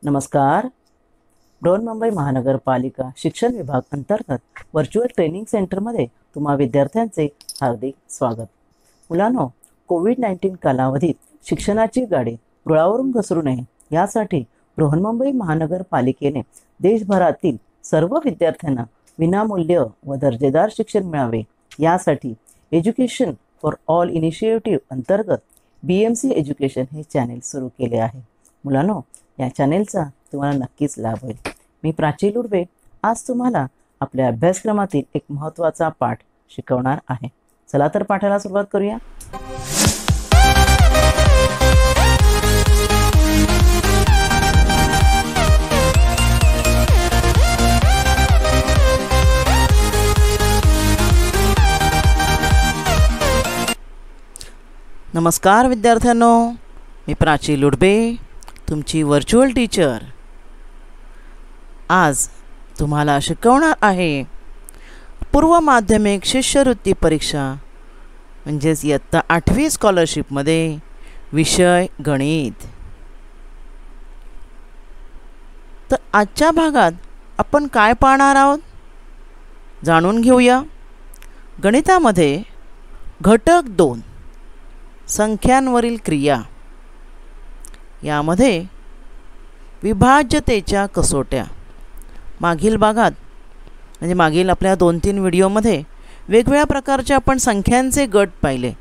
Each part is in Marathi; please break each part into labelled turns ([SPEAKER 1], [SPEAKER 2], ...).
[SPEAKER 1] नमस्कार. बृहन्मुंबई महानगरपालिका शिक्षण विभाग अंतर्गत व्हर्च्युअल ट्रेनिंग सेंटरमध्ये तुम्हा विद्यार्थ्यांचे हार्दिक स्वागत. मुलांनो, कोविड-19 कालावधीत शिक्षणाची गाडी रुळावरून घसरू नये यासाठी बृहन्मुंबई महानगरपालिकेने देशभरातील सर्व विद्यार्थ्यांना विनामूल्य व दर्जेदार शिक्षण मिळावे यासाठी एज्युकेशन फॉर ऑल इनिशिएटिव्ह अंतर्गत BMC एज्युकेशन हे चॅनेल सुरू केले आहे. मुलांनो, या चॅनेलचा तुम्हाला नक्कीच लाभ होईल. मी प्राची लुडवे आज तुम्हाला आपल्या अभ्यासक्रमातील एक महत्त्वाचा पाठ शिकवणार आहे. चला तर पाठाला सुरुवात करूया. नमस्कार विद्यार्थ्यांनो, मी प्राची लुडवे तुमची व्हर्च्युअल टीचर. आज तुम्हाला शिकवणार आहे पूर्व माध्यमिक शिष्यवृत्ती परीक्षा म्हणजेच इयत्ता 8वी स्कॉलरशिपमध्ये विषय गणित. तर आजच्या भागात आपण काय पाहणार आहोत जाणून घेऊया. गणितामध्ये घटक 2 संख्यांवरील क्रिया यामध्ये विभाज्यतेच्या कसोट्या. मागील भागात म्हणजे मागील आपल्या 2-3 व्हिडिओमध्ये वेगवेगळ्या प्रकारचे आपण संख्यांचे गट पाहिले.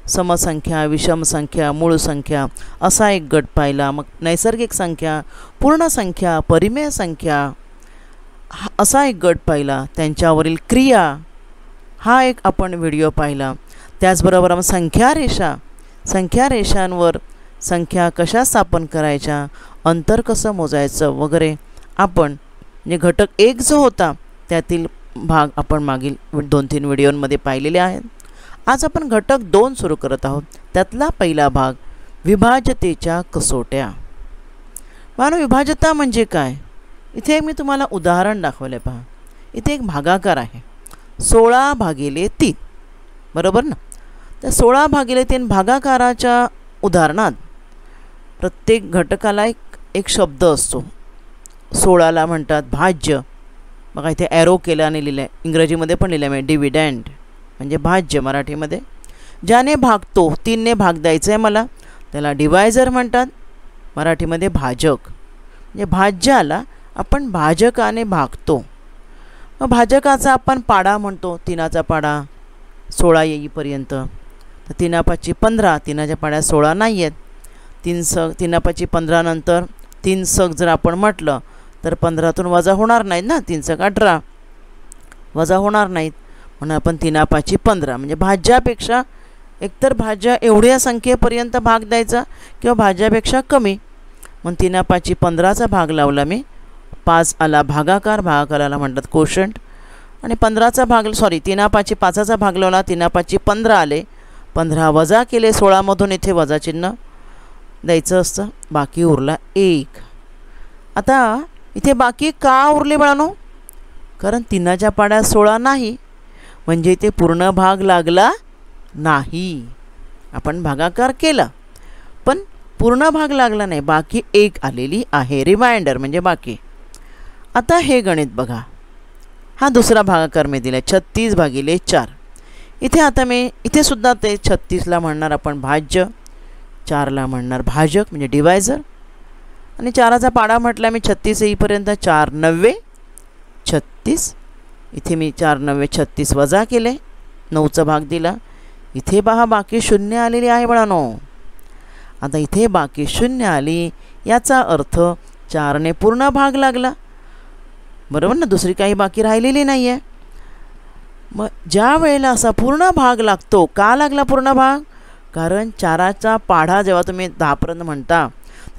[SPEAKER 1] समसंख्या, विषम संख्या, मूळ संख्या असा एक गट पाहिला. मग नैसर्गिक संख्या, पूर्ण संख्या, परिमेय संख्या असा एक गट पाहिला. त्यांच्यावरील क्रिया हा एक आपण व्हिडिओ पाहिला. त्याचबरोबर आपण संख्या रेषांवर संख्या कशा स्थापन करायच्या, अंतर कसं मोजायचं वगैरे आपण म्हणजे घटक 1 जो होता त्यातील भाग आपण मागील 2-3 व्हिडिओमध्ये पाहिलेले आहेत. आज आपण घटक 2 सुरू करत आहोत. त्यातला पहिला भाग विभाज्यतेच्या कसोट्या. मानव विभाज्यता म्हणजे काय? इथे एक मी तुम्हाला उदाहरण दाखवले पहा. इथे एक भागाकार आहे 16/3, बरोबर ना. त्या 16/3 भागाकाराच्या उदाहरणात प्रत्येक घटकाला एक शब्द असतो. 16ला म्हणतात भाज्य. बघा इथे ॲरो केल्याने लिहिलं आहे, इंग्रजीमध्ये पण लिहिलं आहे डिव्हिडंड म्हणजे भाज्य मराठीमध्ये. ज्याने भागतो 3ने भाग द्यायचं आहे मला त्याला डिवायझर म्हणतात, मराठीमध्ये भाजक. म्हणजे भाज्याला आपण भाजकाने भागतो. मग भाजकाचा आपण पाडा म्हणतो, 3चा पाडा 16 येईपर्यंत. तर 3×5 = 15, 3च्या पाड्या 16 नाही आहेत. 3×5 = 15 नंतर 3 सग जर आपण म्हटलं तर 15तून वजा होणार नाहीत ना. 3 सग 18 वजा होणार नाहीत म्हणून आपण 3×5 = 15 म्हणजे भाज्यापेक्षा एकतर भाज्या एवढ्या संख्येपर्यंत भाग द्यायचा किंवा भाज्यापेक्षा कमी. मग 3×5 = 15चा भाग लावला मी, 5 आला भागाकार, भागाकाराला म्हणतात कोशंट. आणि 15चा भाग 3×5 = 5चा भाग लावला, 3×5 = 15 आले. 15 वजा केले 16मधून, इथे वजा चिन्ह द्यायचं असतं. बाकी उरला 1. आता इथे बाकी का उरले बाळांनो? कारण 3च्या पाड्या 16 नाही म्हणजे इथे पूर्ण भाग लागला नाही. आपण भागाकार केला पण पूर्ण भाग लागला नाही, बाकी 1 आलेली आहे, रिमाइंडर म्हणजे बाकी. आता हे गणित बघा, हा दुसरा भागाकार मी दिला 36/4. इथे आता मी इथे सुद्धा ते 36ला म्हणणार आपण भाज्य, 4ला म्हणणार भाजक म्हणजे डिवायझर. आणि 4चा पाडा म्हटला मी 36 येईपर्यंत 4×9 = 36. इथे मी 4×9 = 36 वजा केले, 9चा भाग दिला. इथे पहा बाकी 0 आलेली आहे बाळांनो. आता इथे बाकी 0 आली याचा अर्थ 4ने पूर्ण भाग लागला, बरोबर ना. दुसरी काही बाकी राहिलेली नाही आहे. मग ज्या वेळेला असा पूर्ण भाग लागतो, का लागला पूर्ण भाग? कारण 4चा पाढा जेव्हा तुम्ही 10पर्यंत म्हणता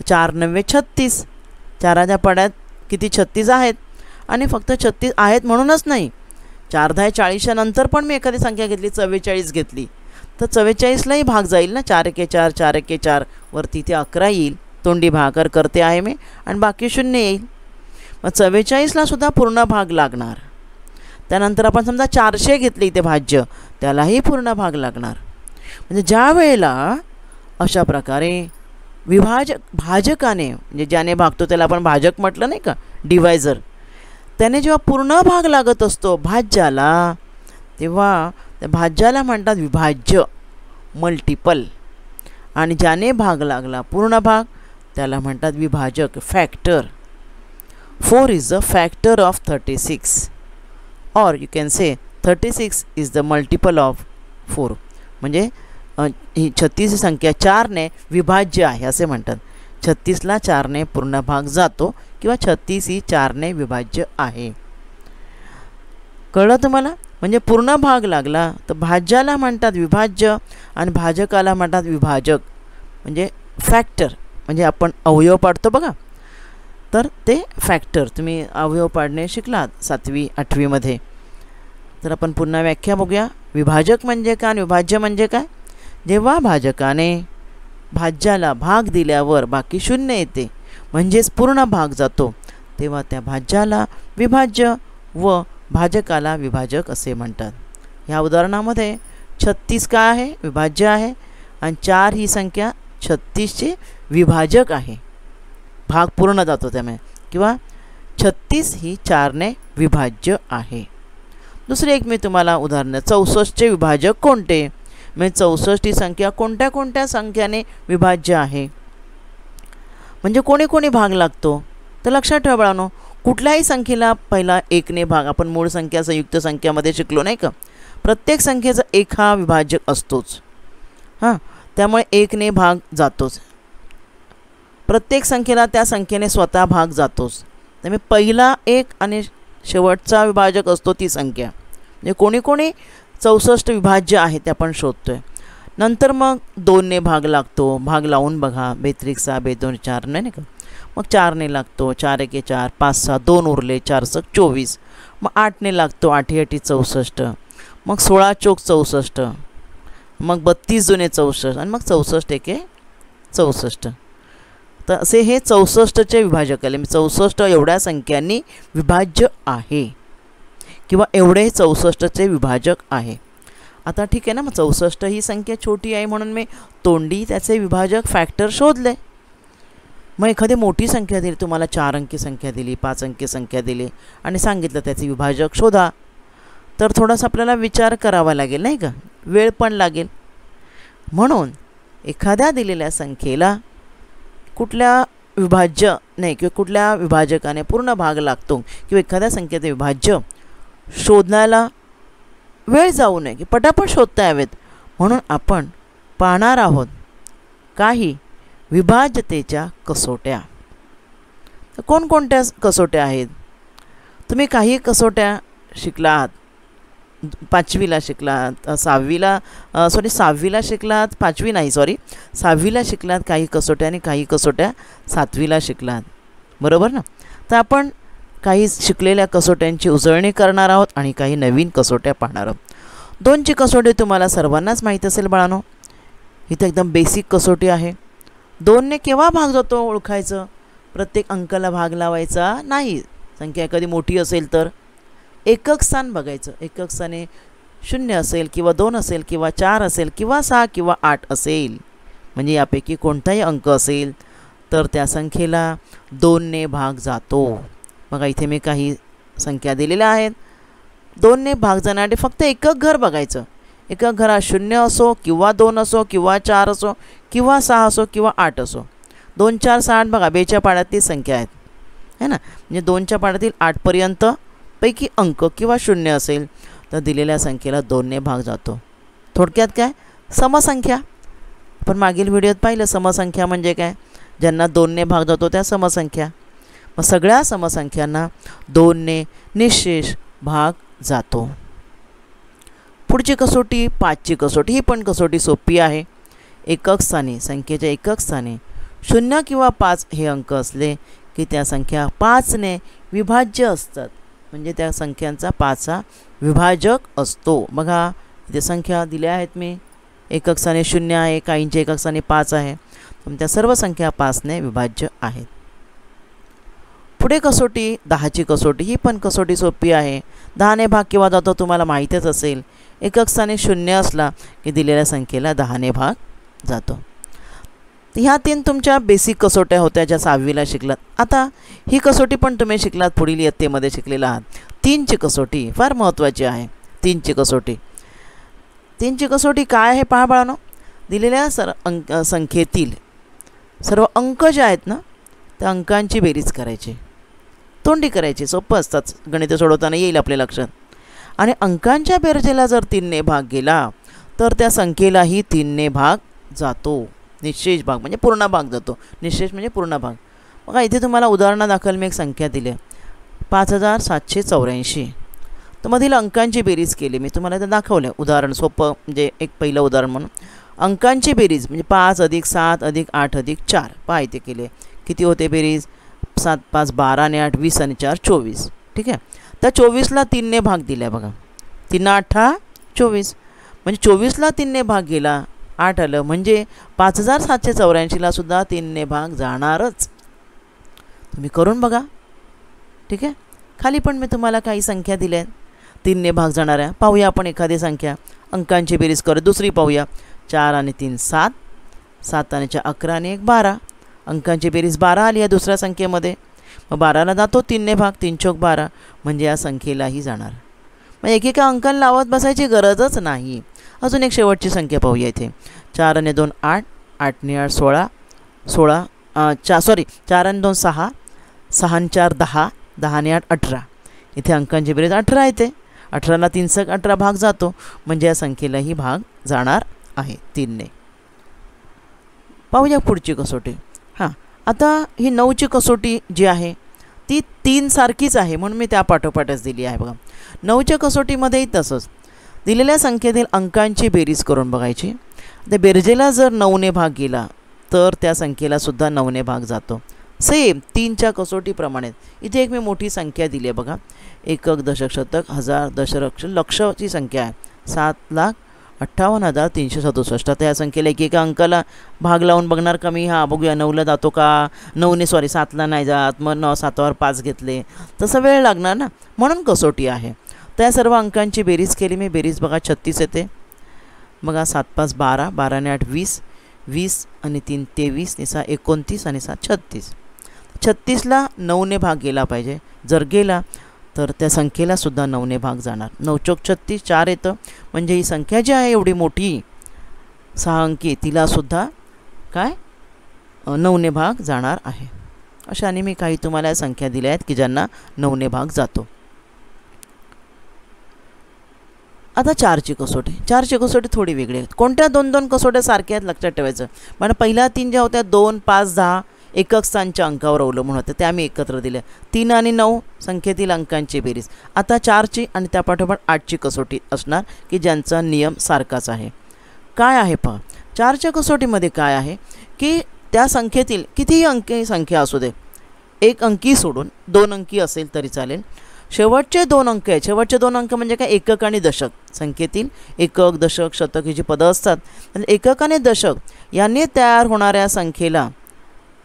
[SPEAKER 1] 4×9 = 36. 4च्या पाड्यात किती 36 आहेत आणि फक्त 36 आहेत म्हणूनच नाही, 4×10 = 40च्या नंतर पण मी एखादी संख्या घेतली 44 घेतली तर 44लाही भाग जाईल ना. 4×1 = 4, 4×1 = 4, वरती इथे 11 येईल. तोंडी भागाकार करते आहे मी आणि बाकी 0 येईल. मग 44ला सुद्धा पूर्ण भाग लागणार. त्यानंतर आपण समजा 400 घेतले इथे भाज्य, त्यालाही पूर्ण भाग लागणार. म्हणजे ज्या वेळेला अशा प्रकारे भाजकाने म्हणजे ज्याने भागतो त्याला आपण भाजक म्हटलं नाही का, डिवायझर, त्याने जेव्हा पूर्ण भाग लागत असतो भाज्याला, तेव्हा त्या भाज्याला म्हणतात विभाज्य, मल्टिपल. आणि ज्याने भाग लागला पूर्ण भाग त्याला म्हणतात विभाजक, factor. 4 is the factor of 36, और you can say 36 is the multiple of 4. म्हणजे ही 36 ही संख्या 4ने विभाज्य आहे असे म्हणतात. 36ला 4ने पूर्ण भाग जातो किंवा 36 ही 4ने विभाज्य आहे. कळलं तुम्हाला? म्हणजे पूर्ण भाग लागला तर भाज्याला म्हणतात विभाज्य आणि भाजकाला म्हणतात विभाजक, म्हणजे फॅक्टर. म्हणजे आपण अवयव पाडतो बघा, तर ते फॅक्टर. तुम्ही अवयव पाडणे शिकलात 7वी 8वीमध्ये. तर आपण पुन्हा व्याख्या बघूया. विभाजक म्हणजे काय आणि विभाज्य म्हणजे काय? जेव्हा भाजकाने भाज्याला भाग दिल्यावर बाकी शून्य येते म्हणजेच पूर्ण भाग जातो, तेव्हा त्या भाज्याला विभाज्य व भाजकाला विभाजक असे म्हणतात. ह्या उदाहरणामध्ये 36 काय आहे? विभाज्य आहे. आणि 4 ही संख्या 36चे विभाजक आहे, भाग पूर्ण जातो त्यामुळे, किंवा 36 ही 4ने विभाज्य आहे. दुसरे एक मी तुम्हाला उदाहरण, 64चे विभाजक कोणते? म्हणजे 64 ही संख्या कोणत्या कोणत्या संख्याने विभाज्य आहे, म्हणजे कोणी कोणी भाग लागतो. तर लक्षात ठेवा बाळांनो, कुठल्याही संख्येला पहिला 1ने भाग, आपण मूळ संख्या संयुक्त संख्यामध्ये शिकलो नाही का, प्रत्येक संख्येचा 1 हा विभाजक असतोच. हां, त्यामुळे 1ने भाग जातोच. प्रत्येक संख्येला त्या संख्येने स्वतः भाग जातोच. त्यामुळे पहिला 1 आणि शेवटचा विभाजक असतो ती संख्या. म्हणजे कोणी कोणी 64 विभाज्य आहे ते आपण शोधतोय. नंतर मग 2ने भाग लागतो. भाग लावून बघा, 42 6 2 4 नाही का. मग 4ने लागतो, 4 1 4, 5 6 2 उरले, 4 6 24. मग 8ने लागतो, 8 8 64. मग 16 4 64. मग 32 2 64 आणि मग 64 1 64. तर असे हे 64चे विभाजक आले. 64 एवढ्या संख्यांनी विभाज्य आहे किंवा एवढे 64चे विभाजक आहे. आता ठीक आहे ना, मग 64 ही संख्या छोटी आहे म्हणून मी तोंडी त्याचे विभाजक फॅक्टर शोधले. मग एखादी मोठी संख्या दिली, तुम्हाला 4 अंकी संख्या दिली, 5 अंकी संख्या दिली आणि सांगितलं त्याचे विभाजक शोधा, तर थोडासा आपल्याला विचार करावा लागेल नाही का, वेळ पण लागेल. म्हणून एखाद्या दिलेल्या संख्येला कुठल्या विभाज्य नाही किंवा कुठल्या विभाजकाने पूर्ण भाग लागतो किंवा एखाद्या संख्येचे विभाज्य शोधण्याला वेळ जाऊ नये की पटापट शोधता यावेत, म्हणून आपण पाहणार आहोत काही विभाज्यतेच्या कसोट्या. तर कोणकोणत्या कसोट्या आहेत? तुम्ही काही कसोट्या शिकलात, 5वीला शिकलात, 6वीला शिकलात, 5वी नाही 6वीला शिकलात काही कसोट्या आणि काही कसोट्या 7वीला शिकलात, बरोबर ना. तर आपण काही शिकलेल्या कसोट्यांची उजळणी करणार आहोत आणि काही नवीन कसोट्या पाहणार आहोत. 2ची कसोटी तुम्हाला सर्वांनाच माहीत असेल बाळांनो. इथं एकदम बेसिक कसोटी आहे. 2ने केव्हा भाग जातो ओळखायचं? प्रत्येक अंकाला भाग लावायचा नाही. संख्या कधी मोठी असेल तर एकक स्थान बघायचं. एकक स्थाने 0 असेल किंवा 2 असेल किंवा 4 असेल किंवा 6 किंवा 8 असेल, म्हणजे यापैकी कोणताही अंक असेल तर त्या संख्येला 2ने भाग जातो. बघा इथे मी काही संख्या दिलेल्या आहेत. 2ने भाग जाण्यासाठी फक्त एकक घर बघायचं. एकक घरात 0 असो किंवा 2 असो किंवा 4 असो किंवा 6 असो किंवा 8 असो. 2 4 6 8 बघा, 2च्या पाड्यातील संख्या आहेत है ना. म्हणजे 2च्या पाड्यातील 8पर्यंत पैकी अंक किंवा 0 असेल तर दिलेल्या संख्येला 2ने भाग जातो. थोडक्यात काय? समसंख्या. आपण मागील व्हिडिओत पाहिलं समसंख्या म्हणजे काय, ज्यांना 2ने भाग जातो त्या समसंख्या. मग सगळ्या समसंख्यांना 2ने निःशेष भाग जातो. पुढची कसोटी 5ची कसोटी. ही पण कसोटी सोपी आहे. एकक स्थानी, संख्येच्या एकक स्थानी 0 किंवा 5 हे अंक असले की त्या संख्या 5ने विभाज्य असतात, म्हणजे त्या संख्यांचा 5 हा विभाजक असतो. बघा इथे संख्या दिल्या आहेत मी. एकक स्थानी 0 आहे, काहींच्या एकक स्थानी 5 आहे, पण त्या सर्व संख्या 5ने विभाज्य आहेत. पुढे कसोटी 10ची कसोटी. ही पण कसोटी सोपी आहे. 10ने भाग केव्हा जातो तुम्हाला माहीतच असेल. एकक स्थानी 0 असला की दिलेल्या संख्येला 10ने भाग जातो. ह्या 3 तुमच्या बेसिक कसोट्या होत्या ज्या 6वीला शिकलात. आता ही कसोटी पण तुम्ही शिकलात, पुढील इयत्तेमध्ये शिकलेला आहात. 3ची कसोटी फार महत्त्वाची आहे. 3ची कसोटी. 3ची कसोटी काय आहे पहा बाळांनो. दिलेल्या संख्येतील सर्व अंक जे आहेत ना, त्या अंकांची बेरीज करायची, तोंडी करायची. सोपं असतात, गणित सोडवताना येईल आपल्या लक्षात. आणि अंकांच्या बेरजेला जर 3ने भाग गेला तर त्या संख्येलाही 3ने भाग जातो. निश्चेष भाग म्हणजे पूर्ण भाग जातो. निश्चेष म्हणजे पूर्ण भाग. बघा इथे तुम्हाला उदाहरणादाखल मी एक संख्या दिली आहे, 5784. तर मधील अंकांची बेरीज केली. मी तुम्हाला इथं दाखवलं उदाहरण, सोपं म्हणजे एक पहिलं उदाहरण म्हणून. अंकांची बेरीज म्हणजे 5 + 7 + 8 + 4. पहा इथे केले. किती होते बेरीज? 7 × 5 = 12 आणि 8 20 आणि 4 24. ठीक आहे. त्या 24ला 3ने भाग दिला आहे बघा. 3 8 24. म्हणजे 24ला 3ने भाग गेला, 8 आलं. म्हणजे 5784ला सुद्धा 3ने भाग जाणारच. तुम्ही करून बघा. ठीक आहे. खाली पण मी तुम्हाला काही संख्या दिल्या आहेत 3ने भाग जाणाऱ्या. पाहूया आपण एखादी संख्या. अंकांची बेरीज करू. दुसरी पाहूया. 4 आणि 3 7. 7 आणि 4 11 आणि 1 12. अंकांची बेरीज 12 आली आहे दुसऱ्या संख्येमध्ये. मग 12ला जातो 3ने भाग. 3 × 12 म्हणजे या संख्येलाही जाणार. मग एकेका अंकाला लावत बसायची गरजच नाही. अजून एक शेवटची संख्या पाहूया इथे. 4 आणि 2 8. 8 आणि 8 16. 4 आणि 2 6. 6 आणि 4 10. 10 आणि 8 18. इथे अंकांची बेरीज 18 येते. 18ला 3 × 18 भाग जातो. म्हणजे या संख्येलाही भाग जाणार आहे 3ने. पाहूया पुढची कसोटी. हां, आता ही 9ची कसोटी जी आहे ती 3 सारखीच आहे म्हणून मी त्या पाठोपाठच दिली आहे बघा. 9च्या कसोटीमध्येही तसंच दिलेल्या संख्येतील अंकांची बेरीज करून बघायची. त्या बेरजेला जर 9ने भाग गेला तर त्या संख्येला सुद्धा 9ने भाग जातो. सेम 3च्या कसोटीप्रमाणे. इथे एक मी मोठी संख्या दिली आहे बघा. एकक, दशक, शतक, हजार, दशलक्ष, लक्षची संख्या आहे 7,58,367. आता या संख्येला एकेका अंकाला भाग लावून बघणार का मी? हां, बघूया 9ला जातो का? 7ला नाही जात. मग 7वर 5 घेतले, तसा वेळ लागणार ना, म्हणून कसोटी आहे. त्या सर्व अंकांची बेरीज केली मी. बेरीज बघा 36 येते. बघा 7 × 5 = 12. 12 आणि 8 20. 20 आणि 3 23. 29 आणि 7 36. 36ला 9ने भाग गेला पाहिजे. जर गेला तर त्या संख्येला सुद्धा 9ने भाग जाणार. 9 × 36 4 येतं. म्हणजे ही संख्या जी आहे एवढी मोठी 6 अंकी, तिलासुद्धा काय 9ने भाग जाणार आहे. अशाने मी काही तुम्हाला संख्या दिल्या आहेत की ज्यांना 9ने भाग जातो. आता 4ची कसोटी. 4ची कसोटी थोडी वेगळी आहे. कोणत्या 2-2 कसोट्या सारख्या आहेत लक्षात ठेवायचं. पण पहिल्या 3 ज्या होत्या 2, 5, 10 एकक स्थानच्या अंकावर अवलंबून होते, त्या आम्ही एकत्र दिल्या. 3 आणि 9 संख्येतील अंकांची बेरीज. आता 4ची आणि त्यापाठोपाठ 8ची कसोटी असणार की ज्यांचा नियम सारखाच आहे. काय आहे पहा. 4च्या कसोटीमध्ये काय आहे की त्या संख्येतील कितीही अंकी संख्या असू दे, एक अंकी सोडून 2 अंकी असेल तरी चालेल. शेवटचे 2 अंक आहेत. शेवटचे 2 अंक म्हणजे काय? एकक आणि दशक. संख्येतील एकक, दशक, शतक ही जी पदं असतात, एकक आणि दशक यांनी तयार होणाऱ्या संख्येला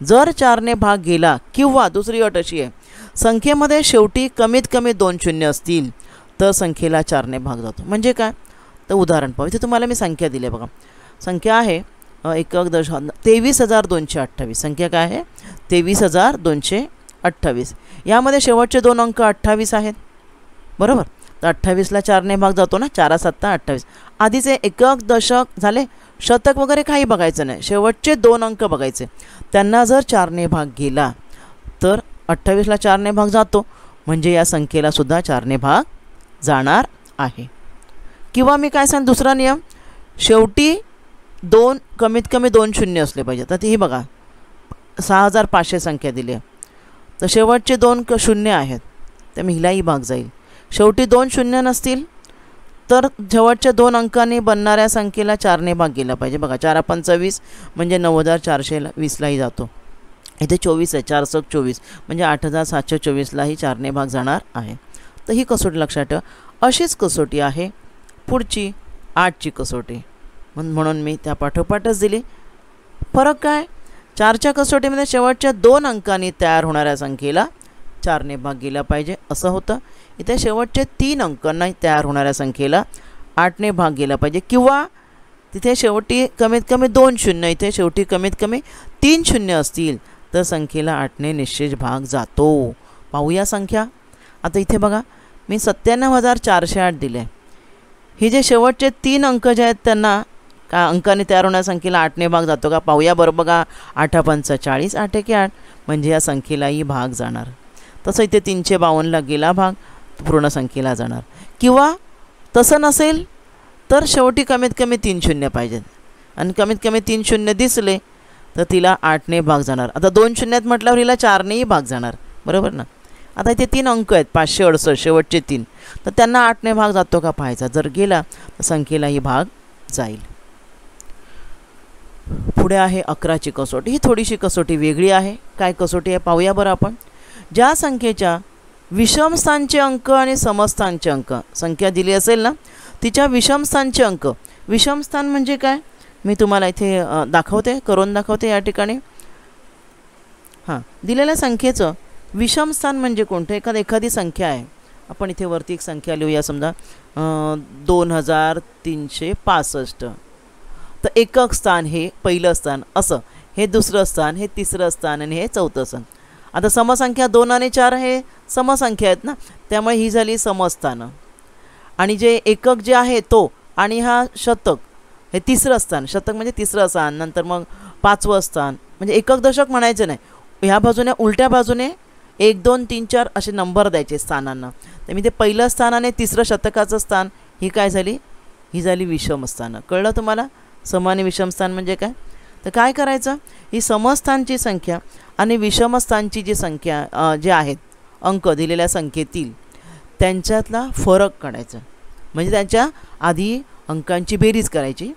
[SPEAKER 1] जर 4ने भाग गेला, किंवा दुसरी अट अशी आहे, संख्येमध्ये शेवटी कमीत कमी 2 शून्य असतील तर संख्येला 4ने भाग जातो. म्हणजे काय? तर उदाहरण पाहू. इथे तुम्हाला मी संख्या दिली आहे बघा. संख्या आहे एकक दशक 23,228. संख्या काय आहे? 23,228. यामध्ये शेवटचे 2 अंक 28 आहेत, बरोबर. तर 28ला 4ने भाग जातो ना. 4 × 7 = 28. आधीचे एकक, दशक झाले, शतक वगैरे काही बघायचं नाही. शेवटचे 2 अंक बघायचे. त्यांना जर 4ने भाग गेला तर 28ला 4ने भाग जातो. म्हणजे या संख्येला सुद्धा 4ने भाग जाणार आहे. किंवा मी काय सांग, दुसरा नियम, शेवटी 2 कमीत कमी 2 शून्य असले पाहिजे. तर ती बघा 6,500 संख्या दिली आहे, तर शेवटचे 2 शून्य आहेत, तर हिलाही भाग जाईल. शेवटी 2 शून्य नसतील तर शेवटच्या 2 अंकांनी बनणाऱ्या संख्येला 4ने भाग गेला पाहिजे. बघा 4 × 5 = 20 म्हणजे 9,420लाही जातो. इथे 24 आहे. 4 × 6 = 24 म्हणजे 8,724लाही 4ने भाग जाणार आहे. तर ही कसोटी लक्षात ठेवा. अशीच कसोटी आहे पुढची 8ची कसोटी. म्हणून मी त्या पाठोपाठच दिली. फरक काय? 4च्या कसोटीमध्ये शेवटच्या 2 अंकांनी तयार होणाऱ्या संख्येला 4ने भाग गेला पाहिजे असं होतं. इथे शेवटचे 3 अंकांना तयार होणाऱ्या संख्येला 8ने भाग गेला पाहिजे, किंवा तिथे शेवटी कमीत कमी 2 शून्य, इथे शेवटी कमीत कमी 3 शून्य असतील तर संख्येला 8ने निश्चेष भाग जातो. पाहूया संख्या. आता इथे बघा मी 97,408 दिले. हे जे शेवटचे 3 अंक जे आहेत त्यांना का अंकाने तयार होणाऱ्या संख्येला 8ने भाग जातो का पाहूया बरं. बघा 8 पंच 40, 8 एके 8, म्हणजे या संख्येलाही भाग जाणार. तसं इथे 352ला गेला भाग, पूर्ण संख्येला जाणार. किंवा तसं नसेल तर शेवटी कमीत कमी 3 शून्य पाहिजेत आणि कमीत कमी 3 शून्य दिसले तर तिला 8ने भाग जाणार. आता 2 शून्यात म्हटल्यावर हिला 4नेही भाग जाणार, बरोबर ना. आता इथे 3 अंक आहेत 568, शेवटचे 3, तर त्यांना 8ने भाग जातो का पाहायचा. जर गेला तर संख्येलाही भाग जाईल. पुढे आहे 11ची कसोटी. ही थोडीशी कसोटी वेगळी आहे. काय कसोटी आहे पाहूया बरं आपण. ज्या संख्येच्या विषमस्थानचे अंक आणि समस्थानचे अंक, संख्या दिली असेल ना तिच्या विषमस्थानचे अंक. विषमस्थान म्हणजे काय मी तुम्हाला इथे दाखवते, करून दाखवते या ठिकाणी. हां, दिलेल्या संख्येचं विषमस्थान म्हणजे कोणतं. एखादी संख्या आहे, आपण इथे वरती एक संख्या लिहूया, समजा 2365. तर एकक स्थान हे पहिलं स्थान, असं हे दुसरं स्थान, हे तिसरं स्थान आणि हे चौथं स्थान. आता समसंख्या 2 आणि 4 हे समसंख्या आहेत ना, त्यामुळे ही झाली समस्थानं. आणि जे एकक जे आहे तो आणि हा शतक हे तिसरं स्थान. शतक म्हणजे तिसरं स्थान, नंतर मग 5वं स्थान, म्हणजे एकक दशक म्हणायचं नाही. ह्या बाजूने उलट्या बाजूने 1 2 3 4 असे नंबर द्यायचे स्थानांना. तर मी ते पहिलं स्थान आणि तिसरं शतकाचं स्थान ही काय झाली, ही झाली विषमस्थानं. कळलं तुम्हाला सम आणि विषमस्थान म्हणजे काय. तर काय करायचं, ही समस्थानची संख्या आणि विषमस्थानची जी संख्या जे आहेत अंक दिलेल्या संख्येतील त्यांच्यातला फरक काढायचा. म्हणजे त्यांच्या आधी अंकांची बेरीज करायची.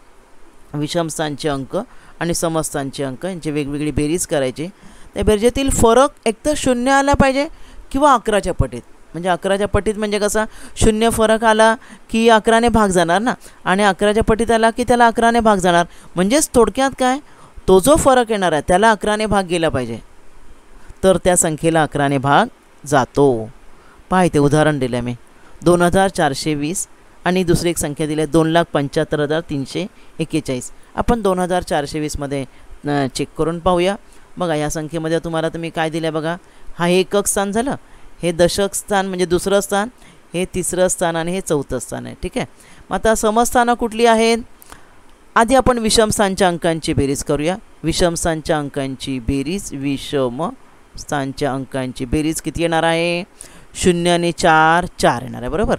[SPEAKER 1] विषमस्थानचे अंक आणि समस्थानचे अंक यांची वेगवेगळी बेरीज करायची. त्या बेरजेतील फरक एकतर 0 आला पाहिजे किंवा 11च्या पटीत. म्हणजे 11च्या पटीत म्हणजे कसा 0 फरक आला की 11ने भाग जाणार ना, आणि 11च्या पटीत आला की त्याला 11ने भाग जाणार. म्हणजेच थोडक्यात काय, तो जो फरक येणार आहे त्याला 11ने भाग गेला पाहिजे तर त्या संख्येला 11ने भाग जातो. पहा इथे उदाहरण दिलं मी 2420 आणि दुसरी एक संख्या दिली आहे 2,75,341. आपण 2420मध्ये चेक करून पाहूया. बघा या संख्येमध्ये तुम्हाला तुम्ही काय दिलं बघा, हा एकक स्थान झालं, हे दशक स्थान म्हणजे दुसरं स्थान, हे तिसरं स्थान आणि हे चौथं स्थान आहे. ठीक आहे. मग आता समस्थानं कुठली आहेत. आधी आपण विषमस्थानच्या अंकांची बेरीज करूया. विषमस्थानच्या अंकांची बेरीज, विषमस्थानच्या अंकांची बेरीज किती येणार आहे, 0 आणि 4 4 येणार आहे, बरोबर.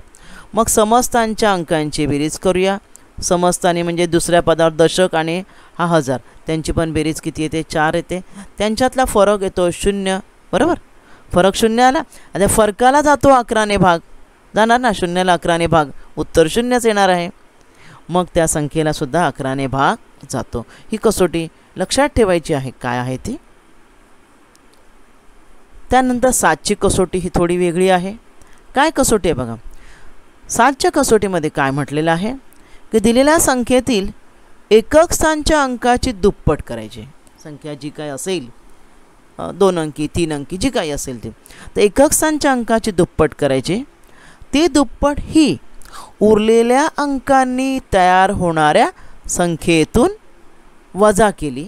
[SPEAKER 1] मग समस्थानच्या अंकांची बेरीज करूया. समस्थानी म्हणजे दुसऱ्या पदावर दशक आणि हा 1000, त्यांची पण बेरीज किती येते, 4 येते. त्यांच्यातला फरक येतो 0, बरोबर. फरक 0 आला, आता फरकाला जातो 11ने भाग, जाणार ना, 0ला 11ने भाग, उत्तर 0च येणार आहे. मग त्या संख्येला सुद्धा 11ने भाग जातो. ही कसोटी लक्षात ठेवायची आहे काय आहे ती. त्यानंतर 7ची कसोटी ही थोडी वेगळी आहे. काय कसोटी आहे बघा. 7च्या कसोटीमध्ये काय म्हटलेलं आहे की दिलेल्या संख्येतील एकक स्थानच्या अंकाची दुप्पट करायची. संख्या जी काय असेल 2 अंकी 3 अंकी जी काही असेल ती, तर एकक स्थानच्या अंकाची दुप्पट करायची. ती दुप्पट ही उरलेल्या अंकांनी तयार होणाऱ्या संख्येतून वजा केली.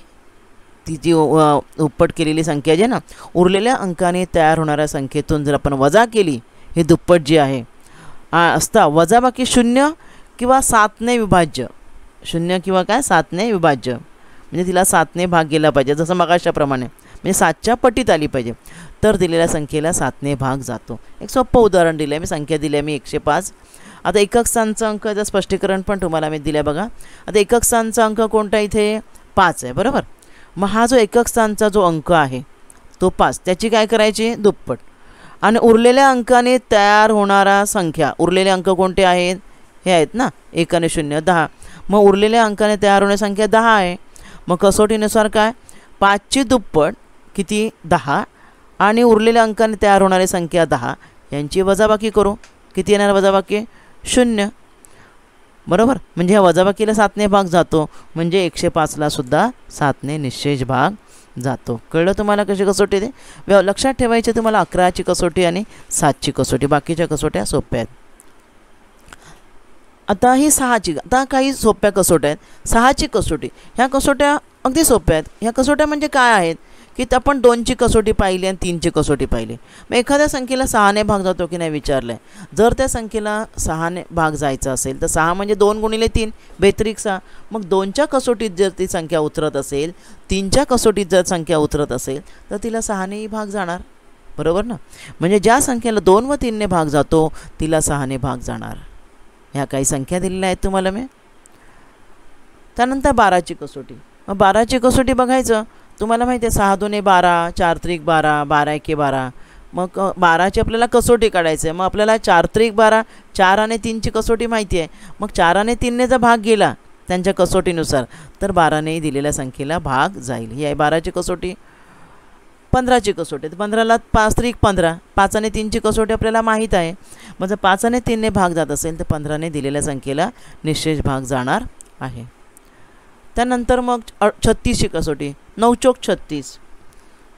[SPEAKER 1] ती जी दुप्पट केलेली संख्या जी आहे ना, उरलेल्या अंकाने तयार होणाऱ्या संख्येतून जर आपण वजा केली, ही दुप्पट जी आहे असता वजाबाकी 0 किंवा 7ने विभाज्य, 0 किंवा काय 7ने विभाज्य, म्हणजे तिला 7ने भाग गेला पाहिजे, जसं मगाशाप्रमाणे, म्हणजे 7च्या पटीत आली पाहिजे तर दिलेल्या संख्येला 7ने भाग जातो. एक सोपं उदाहरण दिलं आहे मी, संख्या दिली आहे मी 105. आता एकक स्थानचा अंकाचं स्पष्टीकरण पण तुम्हाला मी दिलं बघा. आता एकक स्थानचा अंक कोणता इथे 5 आहे, बरोबर. मग हा जो एकक स्थानचा जो अंक आहे तो 5, त्याची काय करायची दुप्पट. आणि उरलेल्या अंकाने तयार होणारा संख्या, उरलेले अंक कोणते आहेत, हे आहेत ना 1 आणि 0 10. मग उरलेल्या अंकाने तयार होणारी संख्या 10 आहे. मग कसोटीनुसार काय 5ची दुप्पट किती 10 आणि उरलेल्या अंकाने तयार होणारी संख्या 10 यांची वजाबाकी करू. किती येणार वजाबाकी 0, बरोबर. म्हणजे ह्या वजाबाकीला 7ने भाग जातो, म्हणजे 105ला सुद्धा 7ने निश्चेष भाग जातो. कळलं तुम्हाला कशी कसोटी ते लक्षात ठेवायचे तुम्हाला. 11ची कसोटी आणि 7ची कसोटी, बाकीच्या कसोट्या सोप्या आहेत. आता ही 6ची, आता काही सोप्या कसोट्या आहेत. 6ची कसोटी, ह्या कसोट्या अगदी सोप्या आहेत. ह्या कसोट्या म्हणजे काय आहेत की आपण 2ची कसोटी पाहिली आणि 3ची कसोटी पाहिली. मग एखाद्या संख्येला 6ने भाग जातो की नाही विचारलं आहे. जर त्या संख्येला 6ने भाग जायचा असेल तर 6 म्हणजे 2 गुणिले 3 बेत्रिक 6. मग 2च्या कसोटीत जर ती संख्या उतरत असेल, 3च्या कसोटीत जर संख्या उतरत असेल तर तिला 6नेही भाग जाणार, बरोबर ना. म्हणजे ज्या संख्येला 2 व 3ने भाग जातो तिला 6ने भाग जाणार. ह्या काही संख्या दिलेल्या आहेत तुम्हाला मी. त्यानंतर 12ची कसोटी. मग 12ची कसोटी बघायचं, तुम्हाला माहिती आहे 6 2 12, 4 3 12, 12 1 12. मग 12ची आपल्याला कसोटी काढायची आहे. मग आपल्याला 4 3 12, 4 आणि 3ची कसोटी माहिती आहे. मग 4 आणि 3ने जर भाग गेला त्यांच्या कसोटीनुसार तर 12नेही दिलेल्या संख्येला भाग जाईल. ही आहे 12ची कसोटी. 15ची कसोटी, 15ला 5 3 15, 5 आणि 3ची कसोटी आपल्याला माहीत आहे. मग जर 5 आणि 3ने भाग जात असेल तर 15ने दिलेल्या संख्येला निश्चेष भाग जाणार आहे. त्यानंतर मग 36ची कसोटी, 9 चौक 36,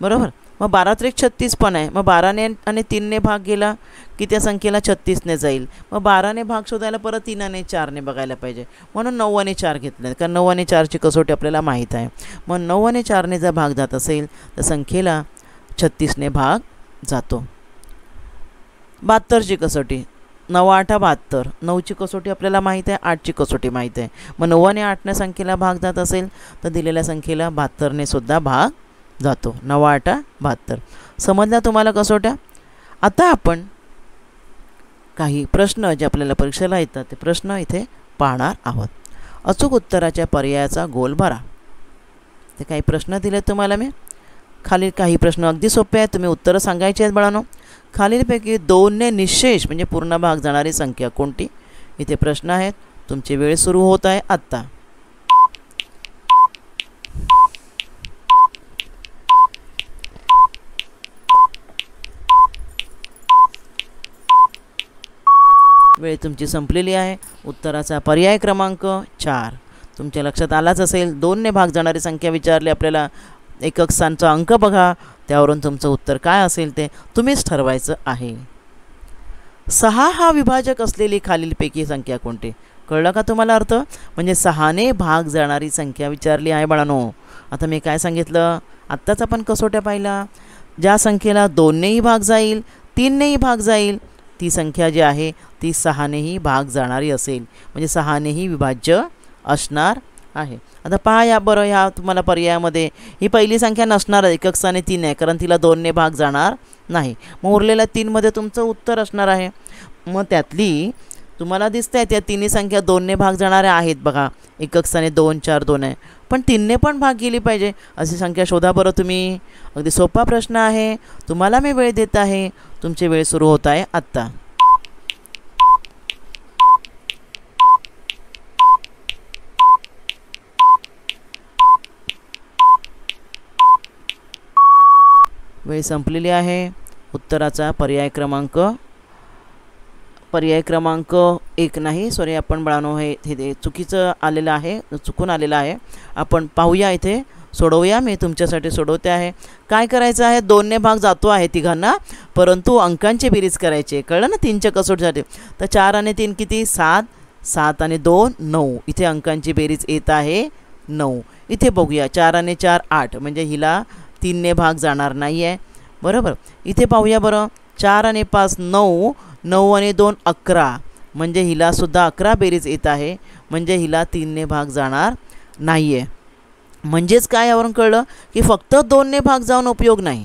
[SPEAKER 1] बरोबर. मग 12 त्रिक 36 पण आहे. मग 12ने आणि 3ने भाग गेला की त्या संख्येला 36ने जाईल. मग 12ने भाग शोधायला परत 3 आणि 4ने बघायला पाहिजे, म्हणून 9 आणि 4 घेतले, कारण 9 आणि 4ची कसोटी आपल्याला माहीत आहे. मग 9 आणि 4ने जर भाग जात असेल तर संख्येला 36ने भाग जातो. 72ची कसोटी, 9 8 72, 9ची कसोटी आपल्याला माहीत आहे, 8ची कसोटी माहीत आहे. मग 9 आणि 8ने संख्येला भाग जात असेल तर दिलेल्या संख्येला 72ने सुद्धा भाग जातो. 9 8 72. समजल्या तुम्हाला कसोट्या. आता आपण काही प्रश्न जे आपल्याला परीक्षेला येतात ते प्रश्न इथे पाहणार आहोत. अचूक उत्तराच्या पर्यायाचा गोल भरा. ते काही प्रश्न दिले तुम्हाला मी. खालील काही प्रश्न अगदी सोपे आहेत, तुम्ही उत्तरं सांगायची आहेत बाळांनो. खालीलपैकी 2ने निश्शेष म्हणजे पूर्ण भाग जाणारी संख्या कोणती. इथे प्रश्न आहेत. तुमची वेळ सुरू होत आहे आत्ता. वेळ तुमची संपलेली आहे. उत्तराचा पर्याय क्रमांक 4 तुमच्या लक्षात आलाच असेल. 2ने भाग जाणारी संख्या विचारली आपल्याला. एकक स्थानचा अंक बघा, त्यावरून तुमचं उत्तर काय असेल ते तुम्हीच ठरवायचं आहे. 6 हा विभाजक असलेली खालीलपैकी संख्या कोणती. कळलं का तुम्हाला अर्थ. म्हणजे 6ने भाग जाणारी संख्या विचारली आहे बाळांनो. आता मी काय सांगितलं, आत्ताच आपण कसोट्या पाहिला. ज्या संख्येला 2नेही भाग जाईल, 3नेही भाग जाईल, ती संख्या जी आहे ती 6नेही भाग जाणारी असेल, म्हणजे 6नेही विभाज्य असणार आहे. आता पहा या बरं, ह्या तुम्हाला पर्यायामध्ये ही पहिली संख्या नसणार, एकक स्थानी 3 आहे, कारण तिला 2ने भाग जाणार नाही. मग उरलेल्या 3मध्ये तुमचं उत्तर असणार आहे. मग त्यातली तुम्हाला दिसतंय त्या तिन्ही संख्या 2ने भाग जाणाऱ्या आहेत बघा. एकक स्थानी 2 4 2 आहे, पण 3ने पण भाग गेली पाहिजे अशी संख्या शोधा बरं तुम्ही. अगदी सोपा प्रश्न आहे. तुम्हाला मी वेळ देत आहे. तुमची वेळ सुरू होत आहे आत्ता. वेळ संपलेली आहे. उत्तराचा पर्याय क्रमांक 1 नाही, सॉरी आपण बाळांनो हे चुकीचं आलेलं आहे, चुकून आलेलं आहे. आपण पाहूया, इथे सोडवूया. मी तुमच्यासाठी सोडवते आहे. काय करायचं आहे, 2ने भाग जातो आहे तिघांना, परंतु अंकांची बेरीज करायची. कळलं ना. 3च्या कसोटीसाठी तर 4 आणि 3 किती 7, 7 आणि 2 9. इथे अंकांची बेरीज येत आहे 9. इथे बघूया 4 आणि 4 8, म्हणजे हिला 3ने भाग जाणार नाही आहे, बरोबर. इथे पाहूया बरं, 4 आणि 5 9, 9 आणि 2 11, म्हणजे हिलासुद्धा 11 बेरीज येत आहे, म्हणजे हिला 3ने भाग जाणार नाही आहे. म्हणजेच काय यावरून कळलं की फक्त 2ने भाग जाऊन उपयोग नाही,